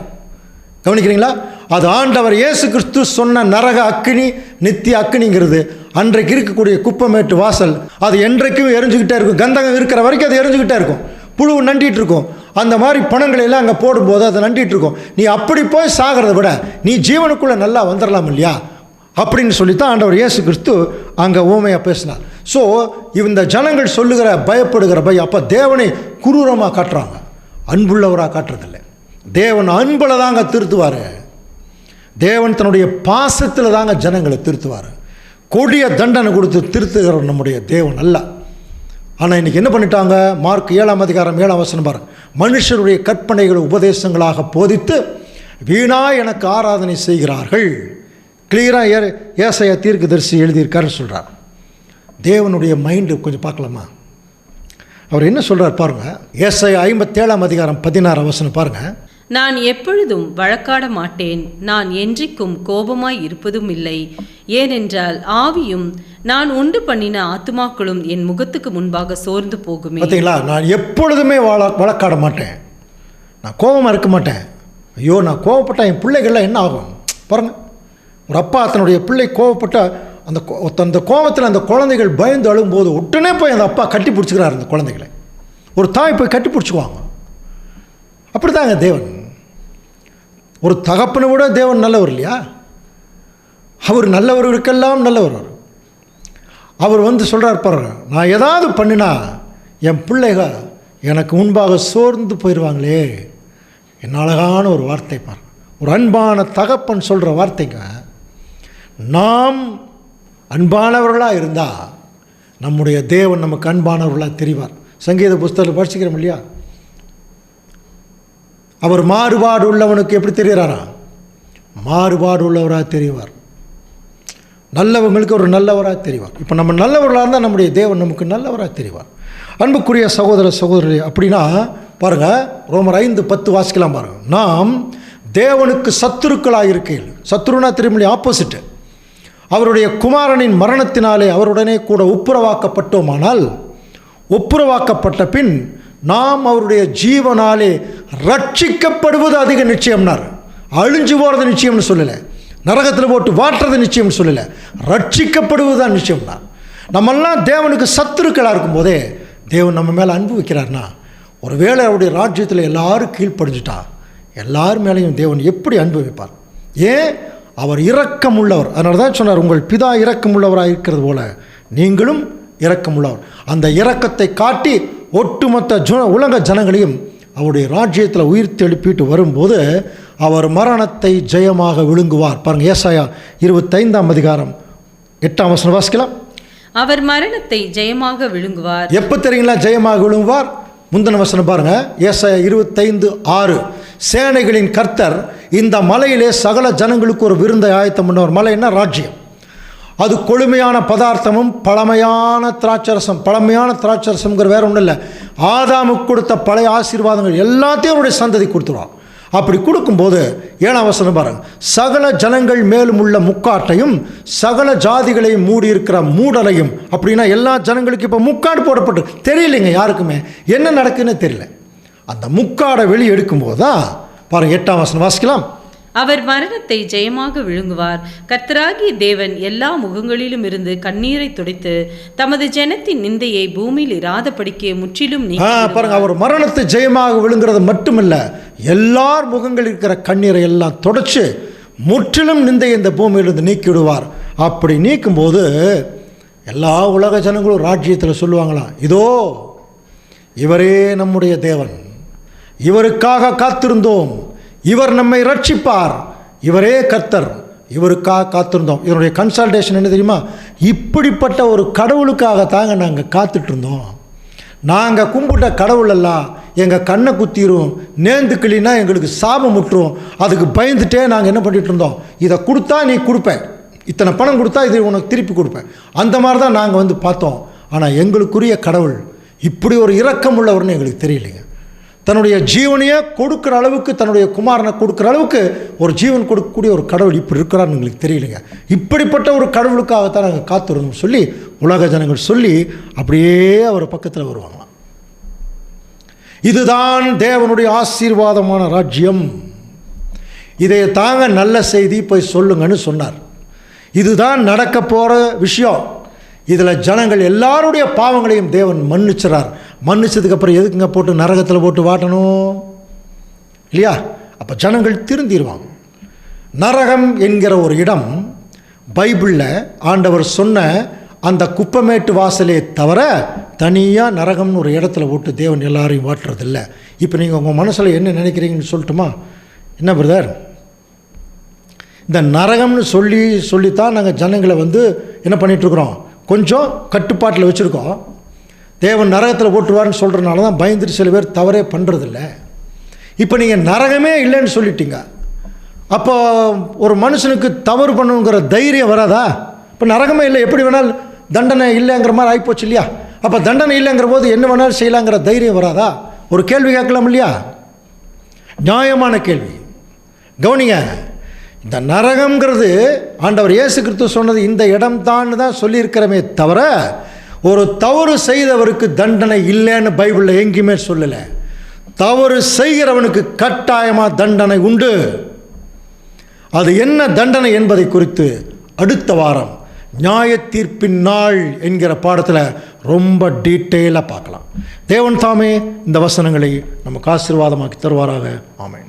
கவனிக்கிறீங்களா? அது ஆண்டவர் இயேசு கிறிஸ்து சொன்ன நரக அக்கினி, நித்திய அக்கினிங்கிறது அன்றைக்கு இருக்கக்கூடிய குப்பமேட்டு வாசல். அது என்றைக்கும் எரிஞ்சுக்கிட்டே இருக்கும். கந்தகம் இருக்கிற வரைக்கும் அது எரிஞ்சுக்கிட்டே இருக்கும். புழு நண்டிகிட்டு இருக்கும். அந்த மாதிரி பணங்களை எல்லாம் அங்கே போடும்போது அதை நண்டிகிட்டு இருக்கும். நீ அப்படி போய் சாகிறத விட நீ ஜீவனுக்குள்ளே நல்லா வந்துடலாம் இல்லையா அப்படின்னு சொல்லித்தான் ஆண்டவர் இயேசு கிறிஸ்து அங்கே ஊமையாக பேசினார். ஸோ இந்த ஜனங்கள் சொல்லுகிற பயப்படுகிற பயம், அப்போ தேவனை குரூரமாக காட்டுறாங்க, அன்புள்ளவராக காட்டுறதில்லை. தேவன் அன்பில் தாங்க திருத்துவார். தேவன் தன்னுடைய பாசத்தில் தாங்க ஜனங்களை திருத்துவார். கொடிய தண்டனை கொடுத்து திருத்துகிற நம்முடைய தேவன் அல்ல. ஆனால் இன்றைக்கி என்ன பண்ணிட்டாங்க? மார்க் 7ஆம் அதிகாரம் 7ஆம் வசனம் பாருங்க. மனுஷருடைய கற்பனைகளை உபதேசங்களாக போதித்து வீணா எனக்கு ஆராதனை செய்கிறார்கள். கிளியராக ஏசாயா தீர்க்கதரிசி எழுதியிருக்காருன்னு சொல்கிறார். தேவனுடைய மைண்டு கொஞ்சம் பார்க்கலாமா? அவர் என்ன சொல்கிறார் பாருங்கள். ஏசாயா 57ஆம் அதிகாரம் 16ஆம் வசனம் பாருங்கள். நான் எப்பொழுதும் வழக்காட மாட்டேன், நான் என்றைக்கும் கோபமாய் இருப்பதும் இல்லை. ஏனென்றால் ஆவியும் நான் உண்டு பண்ணின ஆத்துமாக்களும் என் முகத்துக்கு முன்பாக சோர்ந்து போகுமே. பார்த்தீங்களா? நான் எப்பொழுதுமே வழக்காட மாட்டேன், நான் கோபமாக இருக்க மாட்டேன். ஐயோ, நான் கோவப்பட்டால் என் பிள்ளைகள்லாம் என்ன ஆகும் பாருங்கள். ஒரு அப்பா தன்னுடைய பிள்ளை கோவப்பட்டால் அந்த கோபத்தில் அந்த குழந்தைகள் பயந்து அழும்போது உடனே போய் அந்த அப்பா கட்டி பிடிச்சிக்கிறார் அந்த குழந்தைகளை. ஒரு தாய் போய் கட்டி பிடிச்சிக்குவாங்க. அப்படி தாங்க தேவன். ஒரு தகப்பனை விட தேவன் நல்லவர் இல்லையா? அவர் நல்லவர்களுக்கெல்லாம் நல்லவர். அவர் சொல்கிறார் பாருங்க, நான் ஏதாவது பண்ணினா என் பிள்ளைக எனக்கு முன்பாக சோர்ந்து போயிடுவாங்களே. என்ன அழகான ஒரு வார்த்தை பாருங்க. ஒரு அன்பான தகப்பன் சொல்கிற வார்த்தைங்க. நாம் அன்பானவர்களாக இருந்தால் நம்முடைய தேவன் நமக்கு அன்பானவர்களாக தெரிவார். சங்கீத புஸ்தகத்தில் படிச்சுக்கிறோம் இல்லையா? அவர் மாறுபாடு உள்ளவனுக்கு எப்படி தெரிகிறாரா? மாறுபாடு உள்ளவராக தெரிவார். நல்லவங்களுக்கு ஒரு நல்லவராக தெரிவார். இப்போ நம்ம நல்லவர்களாக இருந்தால் நம்முடைய தேவன் நமக்கு நல்லவராக தெரிவார். அன்புக்குரிய சகோதர சகோதரி, அப்படின்னா பாருங்கள், ரோமர் 5:10 வாசிக்கலாம் பாருங்கள். நாம் தேவனுக்கு சத்துருக்களாக இருக்கையில், சத்துருனா திரும்பி ஆப்போசிட்டு, அவருடைய குமாரனின் மரணத்தினாலே அவருடனே கூட ஒப்புரவாக்கப்பட்டோமானால், ஒப்புரவாக்கப்பட்ட பின் நாம் அவருடைய ஜீவனாலே ரட்சிக்கப்படுவது அதிக நிச்சயம்னார். அழிஞ்சு போகிறது நிச்சயம்னு சொல்லலை, நரகத்தில் போட்டு வாட்டுறது நிச்சயம்னு சொல்லலை, ரட்சிக்கப்படுவது தான் நிச்சயம்னா. நம்மெல்லாம் தேவனுக்கு சத்துருக்களாக இருக்கும்போதே தேவன் நம்ம மேலே அன்பு வைக்கிறார்னா, ஒருவேளை அவருடைய ராஜ்யத்தில் எல்லாரும் கீழ்ப்படிஞ்சிட்டா எல்லார் மேலேயும் தேவன் எப்படி அன்பு வைப்பார்? ஏன்? அவர் இரக்கம் உள்ளவர். அதனால தான் சொன்னார், உங்கள் பிதா இரக்கம் உள்ளவராக இருக்கிறது போல நீங்களும் இரக்கம் உள்ளவர். அந்த இரக்கத்தை காட்டி ஒட்டுமொத்த உலக ஜனங்களையும் அவருடைய ராஜ்யத்தில் உயிர்த்து எழுப்பிட்டு வரும்போது அவர் மரணத்தை ஜெயமாக விழுங்குவார். பாருங்கள், ஏசாயா 25ஆம் அதிகாரம் 8ஆம் வசனம் வாசிக்கலாம். அவர் மரணத்தை ஜெயமாக விழுங்குவார். எப்போ தெரியுங்களா ஜெயமாக விழுங்குவார்? முந்தின வசனம் பாருங்க, ஏசாயா 25:6. சேனைகளின் கர்த்தர் இந்த மலையிலே சகல ஜனங்களுக்கு ஒரு விருந்தை ஆயத்தம் பண்ணுவார். மலைன்னா ராஜ்யம். அது கொழுமையான பதார்த்தமும் பழமையான திராட்சரசம். பழமையான திராட்சரசம்ங்கிற வேற ஒன்றும் இல்லை, ஆதாமுக்கு கொடுத்த பழைய ஆசீர்வாதங்கள் எல்லாத்தையும் அவருடைய சந்ததி கொடுத்துருவான். அப்படி கொடுக்கும்போது 7ஆம் வசனம் பாருங்க, சகல ஜனங்கள் மேலும் உள்ள முக்காட்டையும் சகல ஜாதிகளையும் மூடி இருக்கிற மூடலையும். அப்படின்னா எல்லா ஜனங்களுக்கும் இப்போ முக்காடு போடப்பட்டு தெரியலைங்க, யாருக்குமே என்ன நடக்குன்னு தெரியல. அந்த முக்காடை வெளியே எடுக்கும்போது தான் பாருங்க 8ஆம் வசனம் வாசிக்கலாம். அவர் மரணத்தை ஜெயமாக விழுங்குவார். கர்த்தராகிய தேவன் எல்லா முகங்களிலும் இருந்து கண்ணீரை துடைத்து தமது ஜனத்தின் நிந்தையை பூமியில் இராதபடிக்கு முற்றிலும் பாருங்க, அவர் மரணத்தை ஜெயமாக விழுங்குறது மட்டுமில்ல, எல்லார் முகங்களில் இருக்கிற கண்ணீரை எல்லாம் துடைச்சு முற்றிலும் நிந்தையை இந்த பூமியிலிருந்து நீக்கிவிடுவார். அப்படி நீக்கும்போது எல்லா உலக ஜனங்களும் ராஜ்யத்தில் சொல்லுவாங்களாம், இதோ இவரே நம்முடைய தேவன், இவருக்காக காத்திருந்தோம், இவர் நம்மை ரட்சிப்பார், இவரே கர்த்தர், இவருக்காக காத்திருந்தோம். இதனுடைய கன்சல்டேஷன் என்ன தெரியுமா? இப்படிப்பட்ட ஒரு கடவுளுக்காக தாங்க நாங்கள் காத்துட்டு இருந்தோம். நாங்கள் கும்பிட்ட கடவுள் எல்லாம் எங்கள் கண்ணை குத்திரும், நேர்ந்து கிளினா எங்களுக்கு சாபம் முட்டுரும், அதுக்கு பயந்துட்டே நாங்கள் என்ன பண்ணிட்டு இருந்தோம்? இதை கொடுத்தா நீ கொடுப்பேன், இத்தனை பணம் கொடுத்தா இதை உனக்கு திருப்பி கொடுப்பேன், அந்த மாதிரி தான் நாங்கள் பார்த்தோம். ஆனால் எங்களுக்குரிய கடவுள் இப்படி ஒரு இரக்கம் உள்ளவர்னு எங்களுக்கு தெரியலைங்க. தன்னுடைய ஜீவனையே கொடுக்குற அளவுக்கு, தன்னுடைய குமாரனை கொடுக்குற அளவுக்கு ஒரு ஜீவன் கொடுக்கக்கூடிய ஒரு கடவுள் இப்படி இருக்கிறான்னு எங்களுக்கு தெரியலைங்க. இப்படிப்பட்ட ஒரு கடவுளுக்காகத்தான் நாங்கள் காத்திருந்தோம் சொல்லி உலக ஜனங்கள் சொல்லி அப்படியே அவர் பக்கத்தில் வருவாங்களாம். இதுதான் தேவனுடைய ஆசீர்வாதமான ராஜ்யம். இதை தாங்க நல்ல செய்தி போய் சொல்லுங்கன்னு சொன்னார். இதுதான் நடக்க போகிற விஷயம். இதில் ஜனங்கள் எல்லாருடைய பாவங்களையும் தேவன் மன்னிச்சுறார். மன்னிச்சதுக்கப்புறம் எதுக்குங்க போட்டு நரகத்தில் போட்டு வாட்டணும் இல்லையா? அப்போ ஜனங்கள் திருந்திடுவாங்க. நரகம் என்கிற ஒரு இடம் பைபிளில் ஆண்டவர் சொன்ன அந்த குப்பமேட்டு வாசலே தவிர தனியாக நரகம்னு ஒரு இடத்துல போட்டு தேவன் எல்லாரையும் வாட்டுறதில்ல. இப்போ நீங்கள் உங்கள் மனசில் என்ன நினைக்கிறீங்கன்னு சொல்லட்டுமா? என்ன பிரதர், இந்த நரகம்னு சொல்லித்தான் நாங்கள் ஜனங்களை என்ன பண்ணிகிட்ருக்குறோம், கொஞ்சம் கட்டுப்பாட்டில் வச்சுருக்கோம். தேவன் நரகத்தில் போட்டுருவார்னு சொல்கிறனால தான் பயந்துட்டு சில பேர் தவறே பண்ணுறதில்ல. இப்போ நீங்கள் நரகமே இல்லைன்னு சொல்லிட்டீங்க. அப்போ ஒரு மனுஷனுக்கு தவறு பண்ணுங்கிற தைரியம் வராதா? இப்போ நரகமே இல்லை, எப்படி வேணாலும் தண்டனை இல்லைங்கிற மாதிரி ஆகிப்போச்சு இல்லையா? அப்போ தண்டனை இல்லைங்கிற போது என்ன வேணாலும் செய்யலாங்கிற தைரியம் வராதா? ஒரு கேள்வி கேட்கலாம் இல்லையா? நியாயமான கேள்வி. கவனிங்க, இந்த நரகம்ங்கிறது ஆண்டவர் இயேசு கிறிஸ்து சொன்னது இந்த இடம்தான் தான் சொல்லியிருக்கிறமே தவிர ஒரு தவறு செய்தவருக்கு தண்டனை இல்லைன்னு பைபிளில் எங்கேயுமே சொல்லலை. தவறு செய்கிறவனுக்கு கட்டாயமாக தண்டனை உண்டு. அது என்ன தண்டனை என்பதை குறித்து அடுத்த வாரம் நியாய தீர்ப்பின் நாள் என்கிற பாடத்தில் ரொம்ப டீட்டெயிலாக பார்க்கலாம். தேவன் தாமே இந்த வசனங்களை நமக்கு ஆசீர்வாதமாக்கி தருவாராக. ஆமென்.